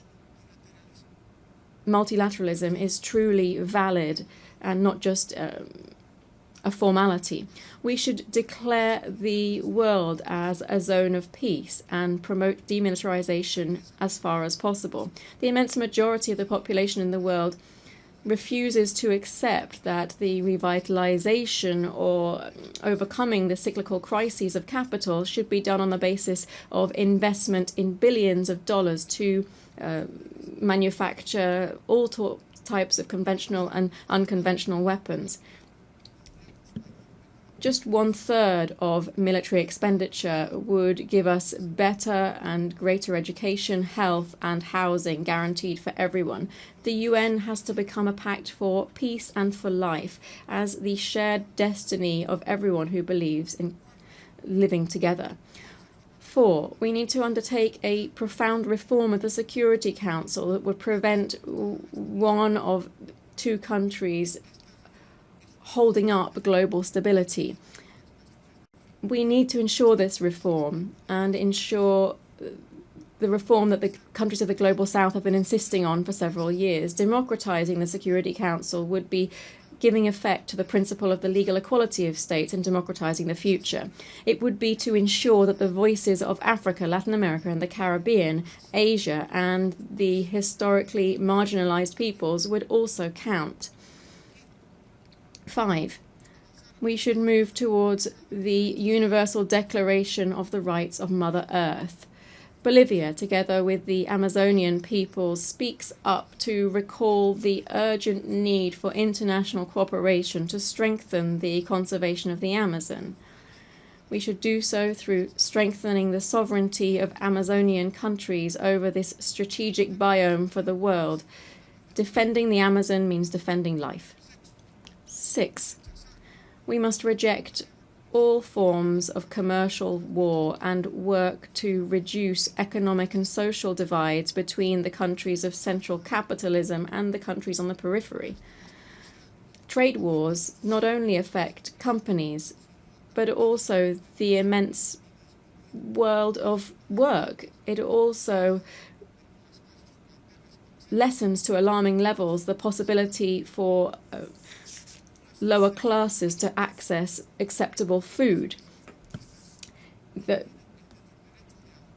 multilateralism is truly valid and not just a formality. We should declare the world as a zone of peace and promote demilitarization as far as possible. The immense majority of the population in the world refuses to accept that the revitalization or overcoming the cyclical crises of capital should be done on the basis of investment in billions of dollars to manufacture all types of conventional and unconventional weapons. Just 1/3 of military expenditure would give us better and greater education, health, and housing guaranteed for everyone. The UN has to become a pact for peace and for life as the shared destiny of everyone who believes in living together. 4, we need to undertake a profound reform of the Security Council that would prevent one of two countries holding up global stability. We need to ensure this reform and ensure the reform that the countries of the Global South have been insisting on for several years. Democratizing the Security Council would be giving effect to the principle of the legal equality of states and democratizing the future. It would be to ensure that the voices of Africa, Latin America, and the Caribbean, Asia, and the historically marginalized peoples would also count. 5, we should move towards the Universal Declaration of the Rights of Mother Earth. Bolivia, together with the Amazonian peoples, speaks up to recall the urgent need for international cooperation to strengthen the conservation of the Amazon. We should do so through strengthening the sovereignty of Amazonian countries over this strategic biome for the world. Defending the Amazon means defending life. 6. We must reject all forms of commercial war and work to reduce economic and social divides between the countries of central capitalism and the countries on the periphery. Trade wars not only affect companies, but also the immense world of work. It also lessens to alarming levels the possibility for lower classes to access acceptable food. The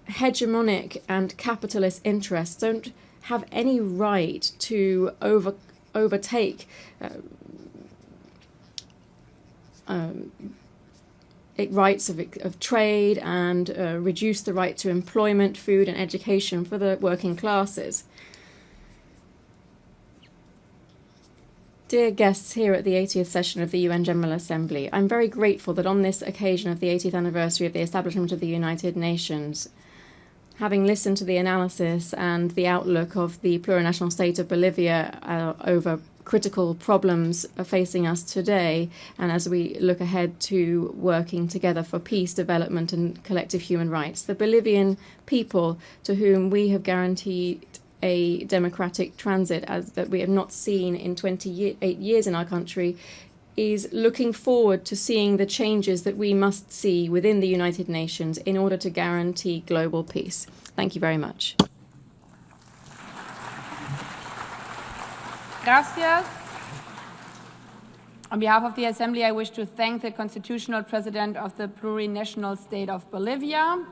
hegemonic and capitalist interests don't have any right to overtake rights of trade and reduce the right to employment, food and education for the working classes. Dear guests here at the 80th session of the UN General Assembly, I'm very grateful that on this occasion of the 80th anniversary of the establishment of the United Nations, having listened to the analysis and the outlook of the plurinational state of Bolivia over critical problems facing us today, and as we look ahead to working together for peace, development and collective human rights, the Bolivian people, to whom we have guaranteed a democratic transit as that we have not seen in 28 years in our country, is looking forward to seeing the changes that we must see within the United Nations in order to guarantee global peace. Thank you very much. Gracias. On behalf of the Assembly, I wish to thank the Constitutional President of the Plurinational State of Bolivia.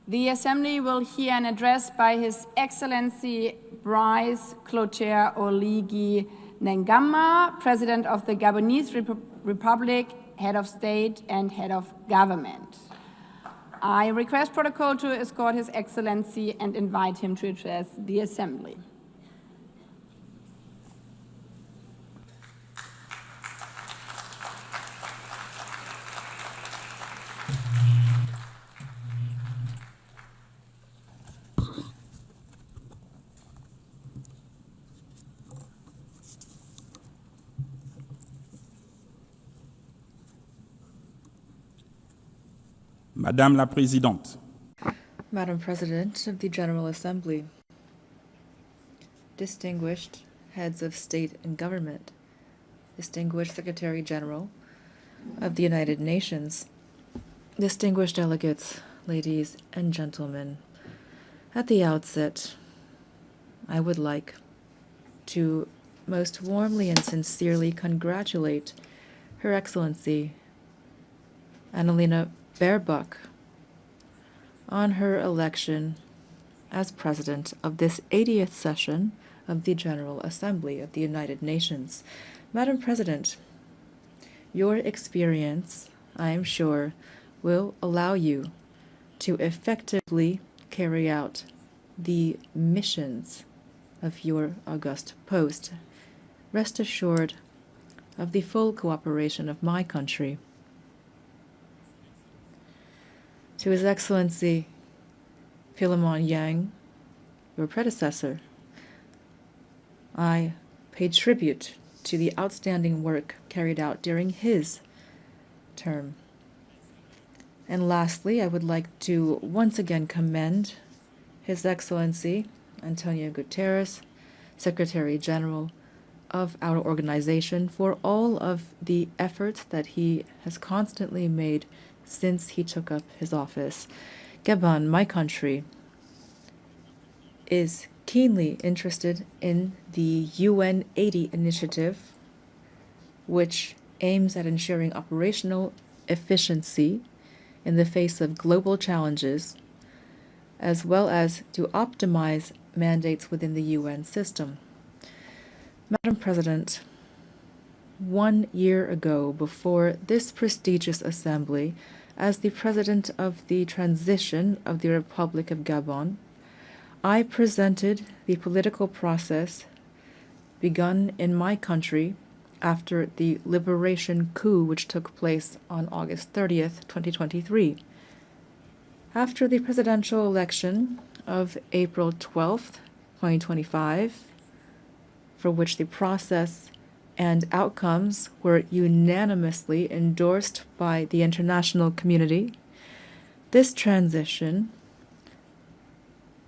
The Assembly will hear an address by His Excellency Brice Clotaire Oligui Nguema, President of the Gabonese Republic, Head of State and Head of Government. I request protocol to escort His Excellency and invite him to address the Assembly. Madame la Présidente. Madam President of the General Assembly, distinguished heads of state and government, distinguished Secretary General of the United Nations, distinguished delegates, ladies and gentlemen, at the outset, I would like to most warmly and sincerely congratulate Her Excellency Annalena Baerbock on her election as President of this 80th session of the General Assembly of the United Nations. Madam President, your experience, I am sure, will allow you to effectively carry out the missions of your august post. Rest assured of the full cooperation of my country. To His Excellency Philemon Yang, your predecessor, I pay tribute to the outstanding work carried out during his term. And lastly, I would like to once again commend His Excellency Antonio Guterres, Secretary General of our organization, for all of the efforts that he has constantly made since he took up his office. Gabon, my country, is keenly interested in the UN 80 initiative, which aims at ensuring operational efficiency in the face of global challenges, as well as to optimize mandates within the UN system. Madam President, 1 year ago, before this prestigious assembly, as the President of the Transition of the Republic of Gabon, I presented the political process begun in my country after the liberation coup which took place on August 30th, 2023. After the presidential election of April 12th, 2025, for which the process and outcomes were unanimously endorsed by the international community, this transition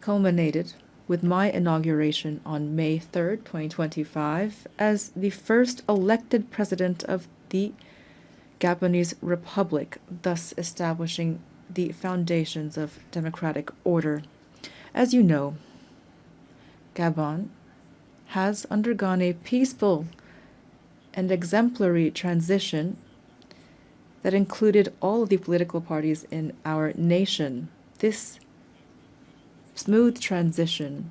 culminated with my inauguration on May 3rd, 2025, as the first elected president of the Gabonese Republic, thus establishing the foundations of democratic order. As you know, Gabon has undergone a peaceful and exemplary transition that included all of the political parties in our nation. This smooth transition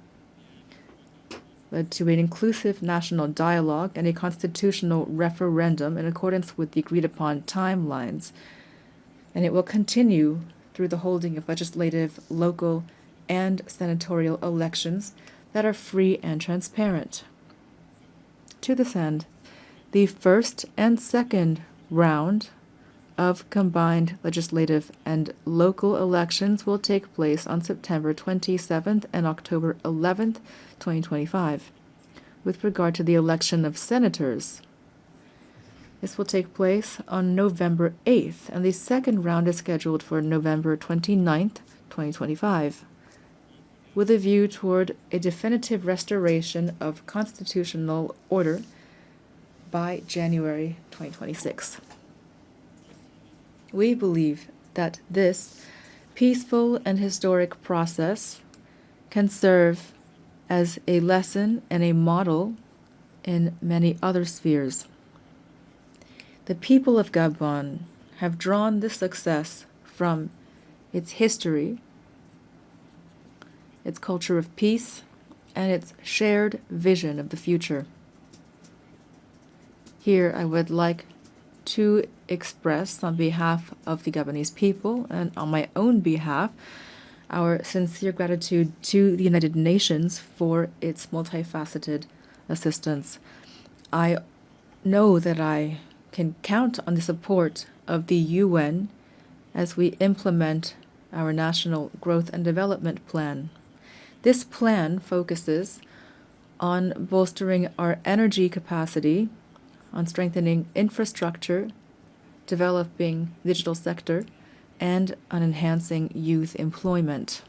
led to an inclusive national dialogue and a constitutional referendum in accordance with the agreed-upon timelines, and it will continue through the holding of legislative, local, and senatorial elections that are free and transparent. To this end, the first and second round of combined legislative and local elections will take place on September 27th and October 11th, 2025. With regard to the election of senators, this will take place on November 8th, and the second round is scheduled for November 29th, 2025, with a view toward a definitive restoration of constitutional order by January 2026. We believe that this peaceful and historic process can serve as a lesson and a model in many other spheres. The people of Gabon have drawn this success from its history, its culture of peace, and its shared vision of the future. Here I would like to express on behalf of the Gabonese people and on my own behalf our sincere gratitude to the United Nations for its multifaceted assistance. I know that I can count on the support of the UN as we implement our National Growth and Development Plan. This plan focuses on bolstering our energy capacity, on strengthening infrastructure, developing digital sector, and on enhancing youth employment.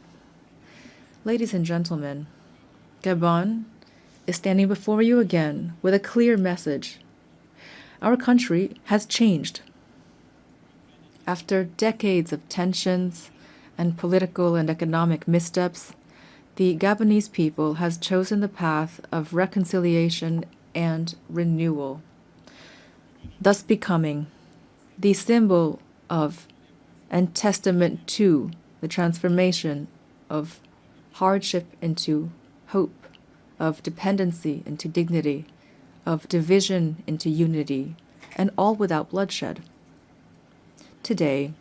Ladies and gentlemen, Gabon is standing before you again with a clear message. Our country has changed. After decades of tensions and political and economic missteps, the Gabonese people has chosen the path of reconciliation and renewal, thus becoming the symbol of and testament to the transformation of hardship into hope, of dependency into dignity, of division into unity, and all without bloodshed. Today,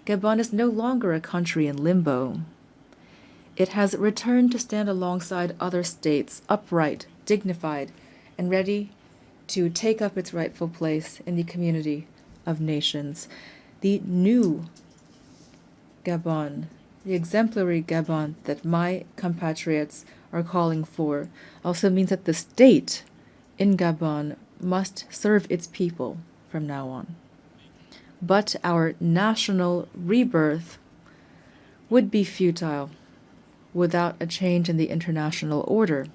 Gabon is no longer a country in limbo. It has returned to stand alongside other states, upright, dignified, and ready to take up its rightful place in the community of nations. The new Gabon, the exemplary Gabon that my compatriots are calling for, also means that the state in Gabon must serve its people from now on. But our national rebirth would be futile without a change in the international order.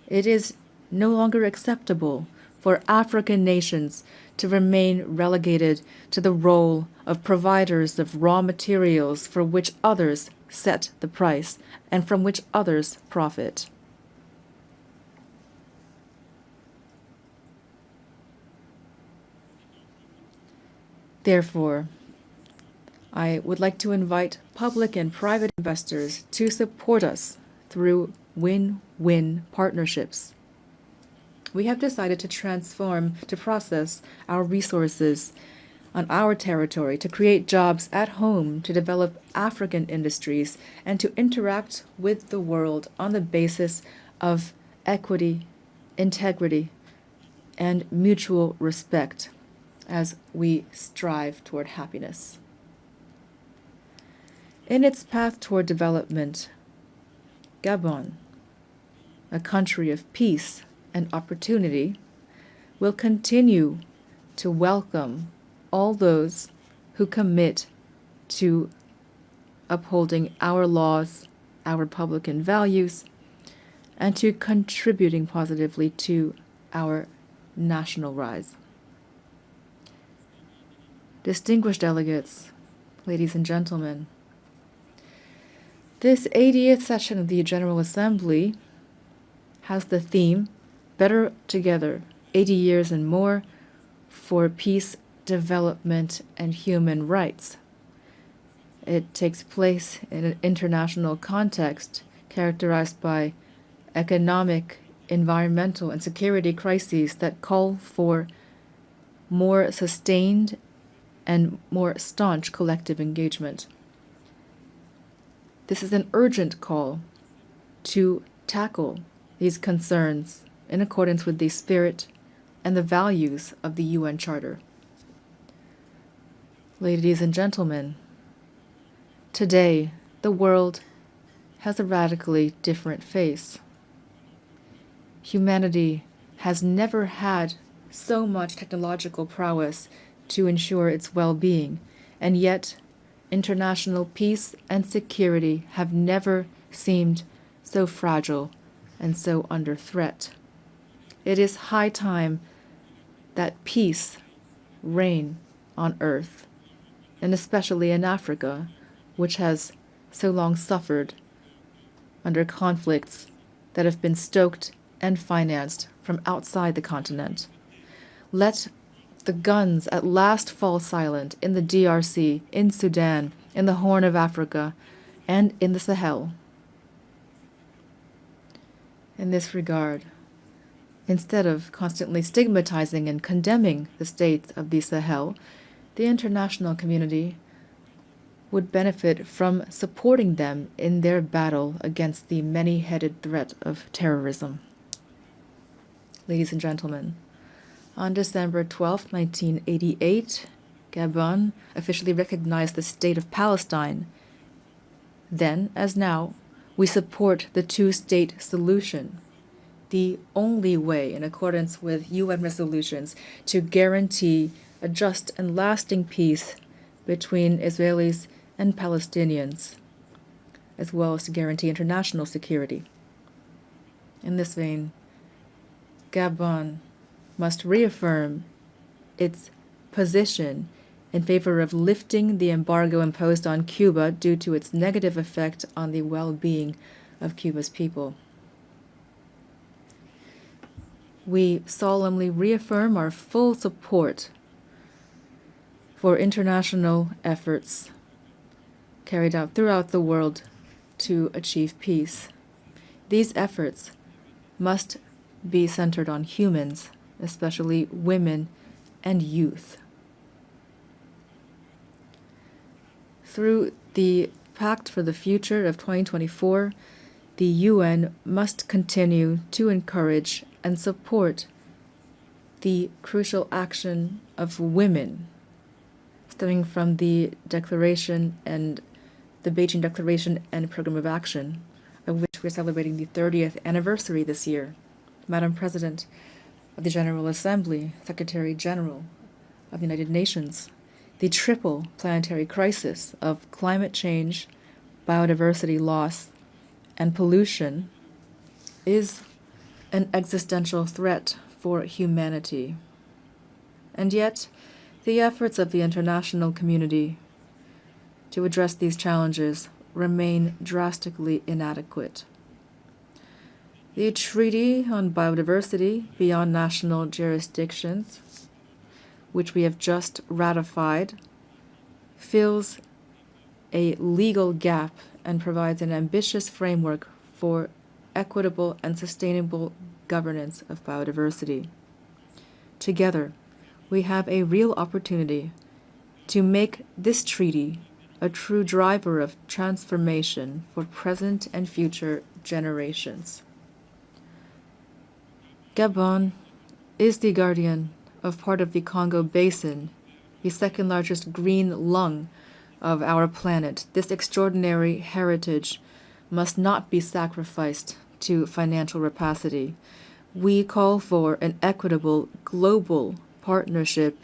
It is no longer acceptable for African nations to remain relegated to the role of providers of raw materials for which others set the price and from which others profit. Therefore, I would like to invite public and private investors to support us through win-win partnerships. We have decided to process our resources on our territory, to create jobs at home, to develop African industries, and to interact with the world on the basis of equity, integrity, and mutual respect as we strive toward happiness. In its path toward development, Gabon, a country of peace and opportunity, will continue to welcome all those who commit to upholding our laws, our Republican values, and to contributing positively to our national rise. Distinguished delegates, ladies and gentlemen, this 80th session of the General Assembly has the theme, Better Together, 80 Years and More for Peace, Development, and Human Rights. It takes place in an international context characterized by economic, environmental, and security crises that call for more sustained and more staunch collective engagement. This is an urgent call to tackle these concerns in accordance with the spirit and the values of the UN Charter. Ladies and gentlemen, today the world has a radically different face. Humanity has never had so much technological prowess to ensure its well-being, and yet international peace and security have never seemed so fragile and so under threat. It is high time that peace reign on earth, and especially in Africa, which has so long suffered under conflicts that have been stoked and financed from outside the continent. Let the guns at last fall silent in the DRC, in Sudan, in the Horn of Africa, and in the Sahel. In this regard, instead of constantly stigmatizing and condemning the states of the Sahel, the international community would benefit from supporting them in their battle against the many-headed threat of terrorism. Ladies and gentlemen, on December 12, 1988, Gabon officially recognized the State of Palestine. Then, as now, we support the two-state solution, the only way, in accordance with UN resolutions, to guarantee a just and lasting peace between Israelis and Palestinians, as well as to guarantee international security. In this vein, Gabon must reaffirm its position in favor of lifting the embargo imposed on Cuba due to its negative effect on the well-being of Cuba's people. We solemnly reaffirm our full support for international efforts carried out throughout the world to achieve peace. These efforts must be centered on humans, especially women and youth. Through the Pact for the Future of 2024, the UN must continue to encourage and support the crucial action of women, stemming from the Declaration and the Beijing Declaration and Program of Action, of which we're celebrating the 30th anniversary this year. Madam President of the General Assembly, Secretary General of the United Nations, the triple planetary crisis of climate change, biodiversity loss, and pollution is an existential threat for humanity. And yet, the efforts of the international community to address these challenges remain drastically inadequate. The Treaty on Biodiversity Beyond National Jurisdictions, which we have just ratified, fills a legal gap and provides an ambitious framework for equitable and sustainable governance of biodiversity. Together, we have a real opportunity to make this treaty a true driver of transformation for present and future generations. Gabon is the guardian of part of the Congo Basin, the second largest green lung of our planet. This extraordinary heritage must not be sacrificed to financial rapacity. We call for an equitable global partnership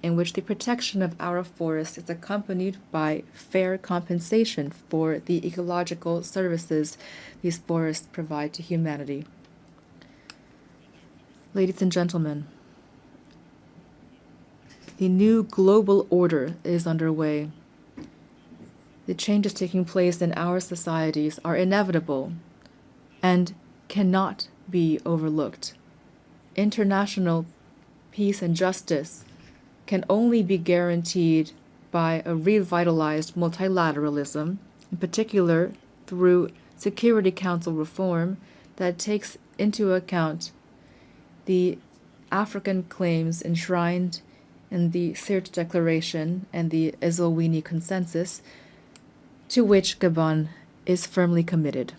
in which the protection of our forests is accompanied by fair compensation for the ecological services these forests provide to humanity. Ladies and gentlemen, the new global order is underway. The changes taking place in our societies are inevitable and cannot be overlooked. International peace and justice can only be guaranteed by a revitalized multilateralism, in particular through Security Council reform that takes into account the African claims enshrined in the Sirte Declaration and the Eswatini Consensus, to which Gabon is firmly committed.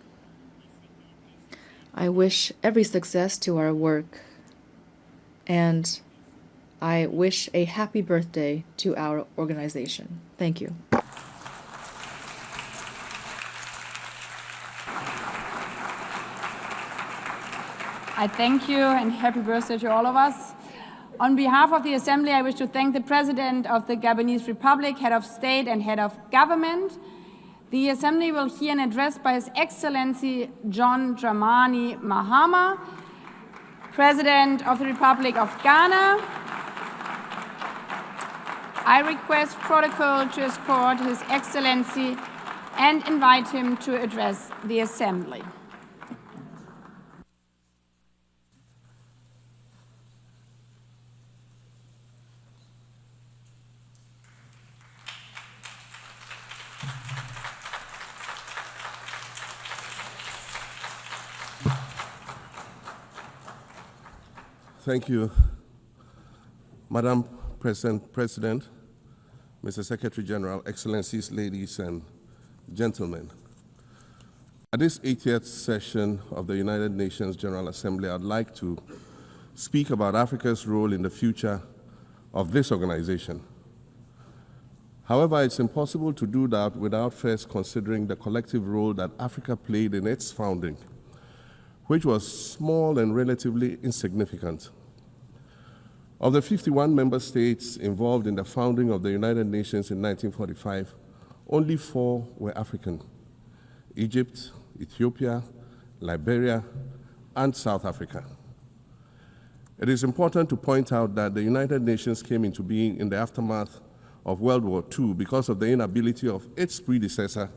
I wish every success to our work, and I wish a happy birthday to our organization. Thank you. I thank you and happy birthday to all of us. On behalf of the Assembly, I wish to thank the President of the Gabonese Republic, Head of State and Head of Government. The Assembly will hear an address by His Excellency John Dramani Mahama, President of the Republic of Ghana. I request protocol to escort His Excellency and invite him to address the Assembly. Thank you, Madam President, Mr. Secretary General, Excellencies, ladies and gentlemen. At this 80th session of the United Nations General Assembly, I'd like to speak about Africa's role in the future of this organization. However, it's impossible to do that without first considering the collective role that Africa played in its founding, which was small and relatively insignificant. Of the 51 member states involved in the founding of the United Nations in 1945, only 4 were African: Egypt, Ethiopia, Liberia, and South Africa. It is important to point out that the United Nations came into being in the aftermath of World War II because of the inability of its predecessor,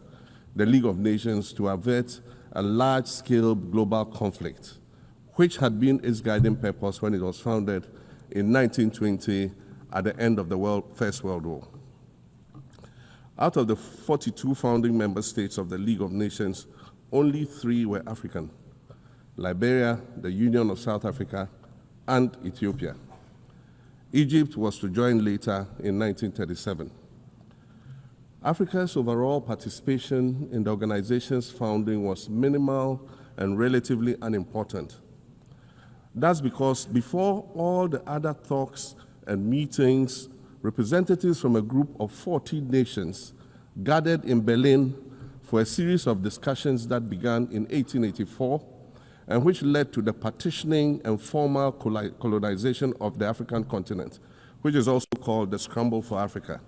the League of Nations, to avert a large-scale global conflict, which had been its guiding purpose when it was founded in 1920 at the end of the First World War. Out of the 42 founding member states of the League of Nations, only 3 were African: Liberia, the Union of South Africa, and Ethiopia. Egypt was to join later in 1937. Africa's overall participation in the organization's founding was minimal and relatively unimportant. That's because before all the other talks and meetings, representatives from a group of 40 nations gathered in Berlin for a series of discussions that began in 1884 and which led to the partitioning and formal colonization of the African continent, which is also called the Scramble for Africa.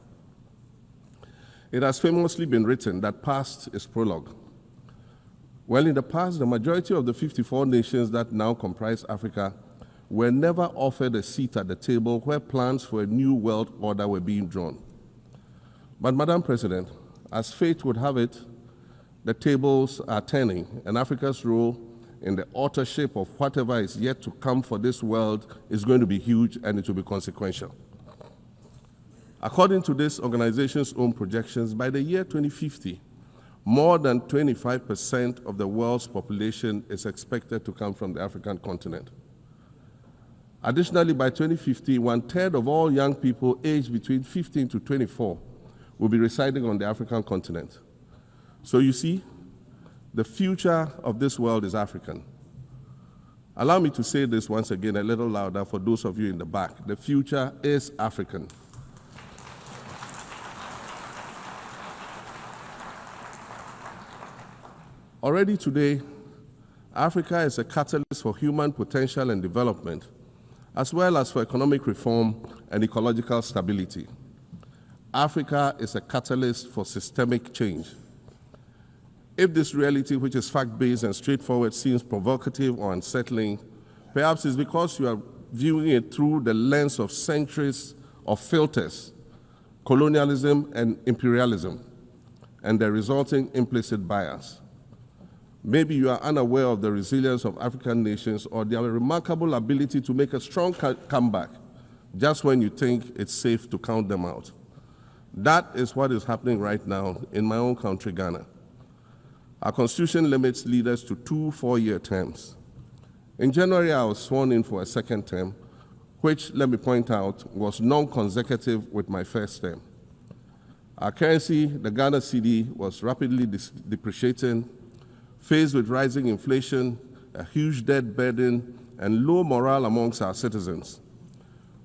It has famously been written that past is prologue. Well, in the past, the majority of the 54 nations that now comprise Africa were never offered a seat at the table where plans for a new world order were being drawn. But, Madam President, as fate would have it, the tables are turning, and Africa's role in the authorship of whatever is yet to come for this world is going to be huge, and it will be consequential. According to this organization's own projections, by the year 2050, more than 25% of the world's population is expected to come from the African continent. Additionally, by 2050, 1/3 of all young people aged between 15 to 24 will be residing on the African continent. So you see, the future of this world is African. Allow me to say this once again a little louder for those of you in the back. The future is African. Already today, Africa is a catalyst for human potential and development, as well as for economic reform and ecological stability. Africa is a catalyst for systemic change. If this reality, which is fact-based and straightforward, seems provocative or unsettling, perhaps it's because you are viewing it through the lens of centuries of filters, colonialism and imperialism, and the resulting implicit bias. Maybe you are unaware of the resilience of African nations or their remarkable ability to make a strong comeback just when you think it's safe to count them out. That is what is happening right now in my own country, Ghana. Our constitution limits leaders to 2 4-year terms. In January, I was sworn in for a second term, which, let me point out, was non-consecutive with my first term. Our currency, the Ghana cedi, was rapidly depreciating, faced with rising inflation, a huge debt burden, and low morale amongst our citizens.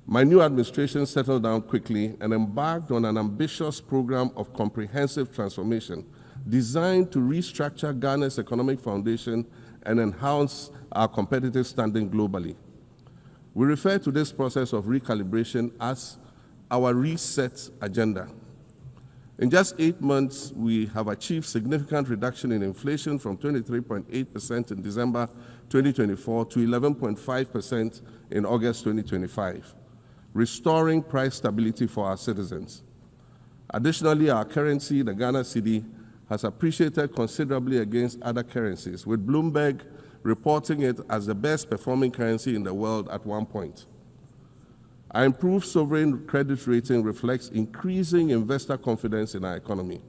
My new administration settled down quickly and embarked on an ambitious program of comprehensive transformation designed to restructure Ghana's economic foundation and enhance our competitive standing globally. We refer to this process of recalibration as our reset agenda. In just 8 months, we have achieved significant reduction in inflation from 23.8% in December 2024 to 11.5% in August 2025, restoring price stability for our citizens. Additionally, our currency, the Ghana cedi, has appreciated considerably against other currencies, with Bloomberg reporting it as the best performing currency in the world at one point. Our improved sovereign credit rating reflects increasing investor confidence in our economy.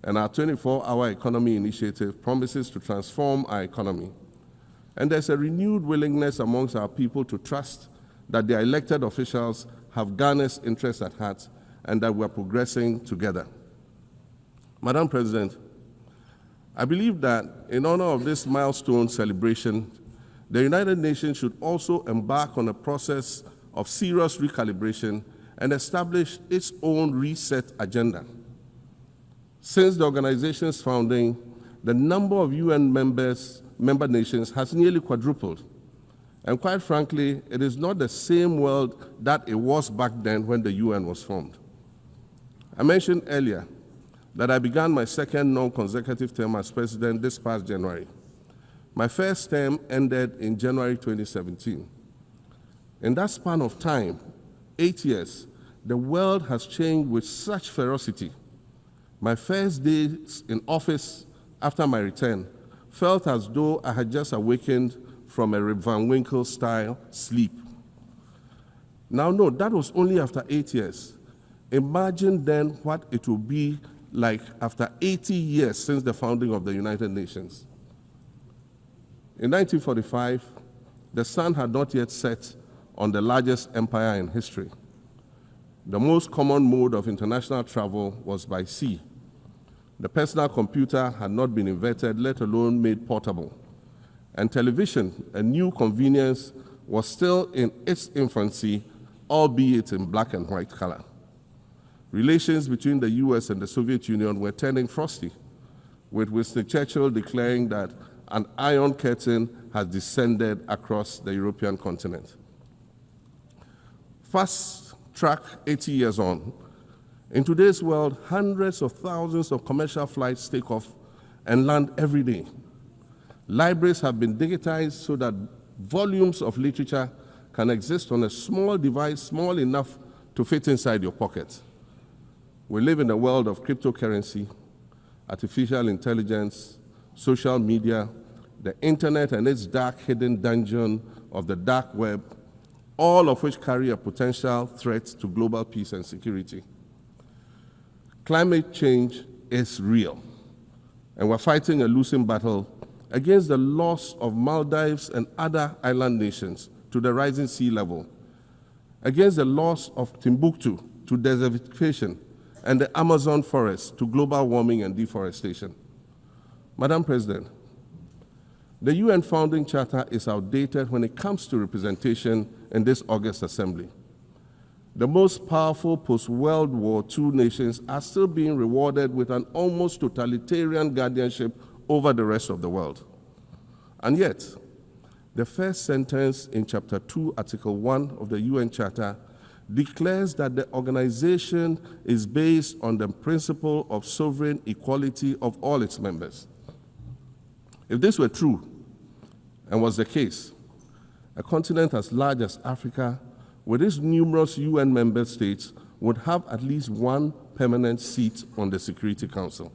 And our 24-hour economy initiative promises to transform our economy. And there's a renewed willingness amongst our people to trust that their elected officials have Ghana's interests at heart and that we're progressing together. Madam President, I believe that in honor of this milestone celebration, the United Nations should also embark on a process of serious recalibration and establish its own reset agenda. Since the organization's founding, the number of UN member nations has nearly quadrupled. And quite frankly, it is not the same world that it was back then when the UN was formed. I mentioned earlier that I began my second non-consecutive term as president this past January. My first term ended in January 2017. In that span of time, 8 years, the world has changed with such ferocity. My first days in office after my return felt as though I had just awakened from a Rip Van Winkle-style sleep. Now, no, that was only after 8 years. Imagine then what it will be like after 80 years since the founding of the United Nations. In 1945, the sun had not yet set on the largest empire in history. The most common mode of international travel was by sea. The personal computer had not been invented, let alone made portable. And television, a new convenience, was still in its infancy, albeit in black and white color. Relations between the US and the Soviet Union were turning frosty, with Winston Churchill declaring that an iron curtain has descended across the European continent. Fast track 80 years on, in today's world, hundreds of thousands of commercial flights take off and land every day. Libraries have been digitized so that volumes of literature can exist on a small device, small enough to fit inside your pocket. We live in a world of cryptocurrency, artificial intelligence, social media, the internet and its dark hidden dungeon of the dark web, all of which carry a potential threat to global peace and security. Climate change is real, and we're fighting a losing battle against the loss of Maldives and other island nations to the rising sea level, against the loss of Timbuktu to desertification, and the Amazon forest to global warming and deforestation. Madam President, The UN Founding Charter is outdated when it comes to representation in this august assembly. The most powerful post-World War II nations are still being rewarded with an almost totalitarian guardianship over the rest of the world. And yet, the first sentence in Chapter 2, Article 1 of the UN Charter declares that the organization is based on the principle of sovereign equality of all its members. If this were true, and was the case, a continent as large as Africa, with its numerous UN member states, would have at least one permanent seat on the Security Council.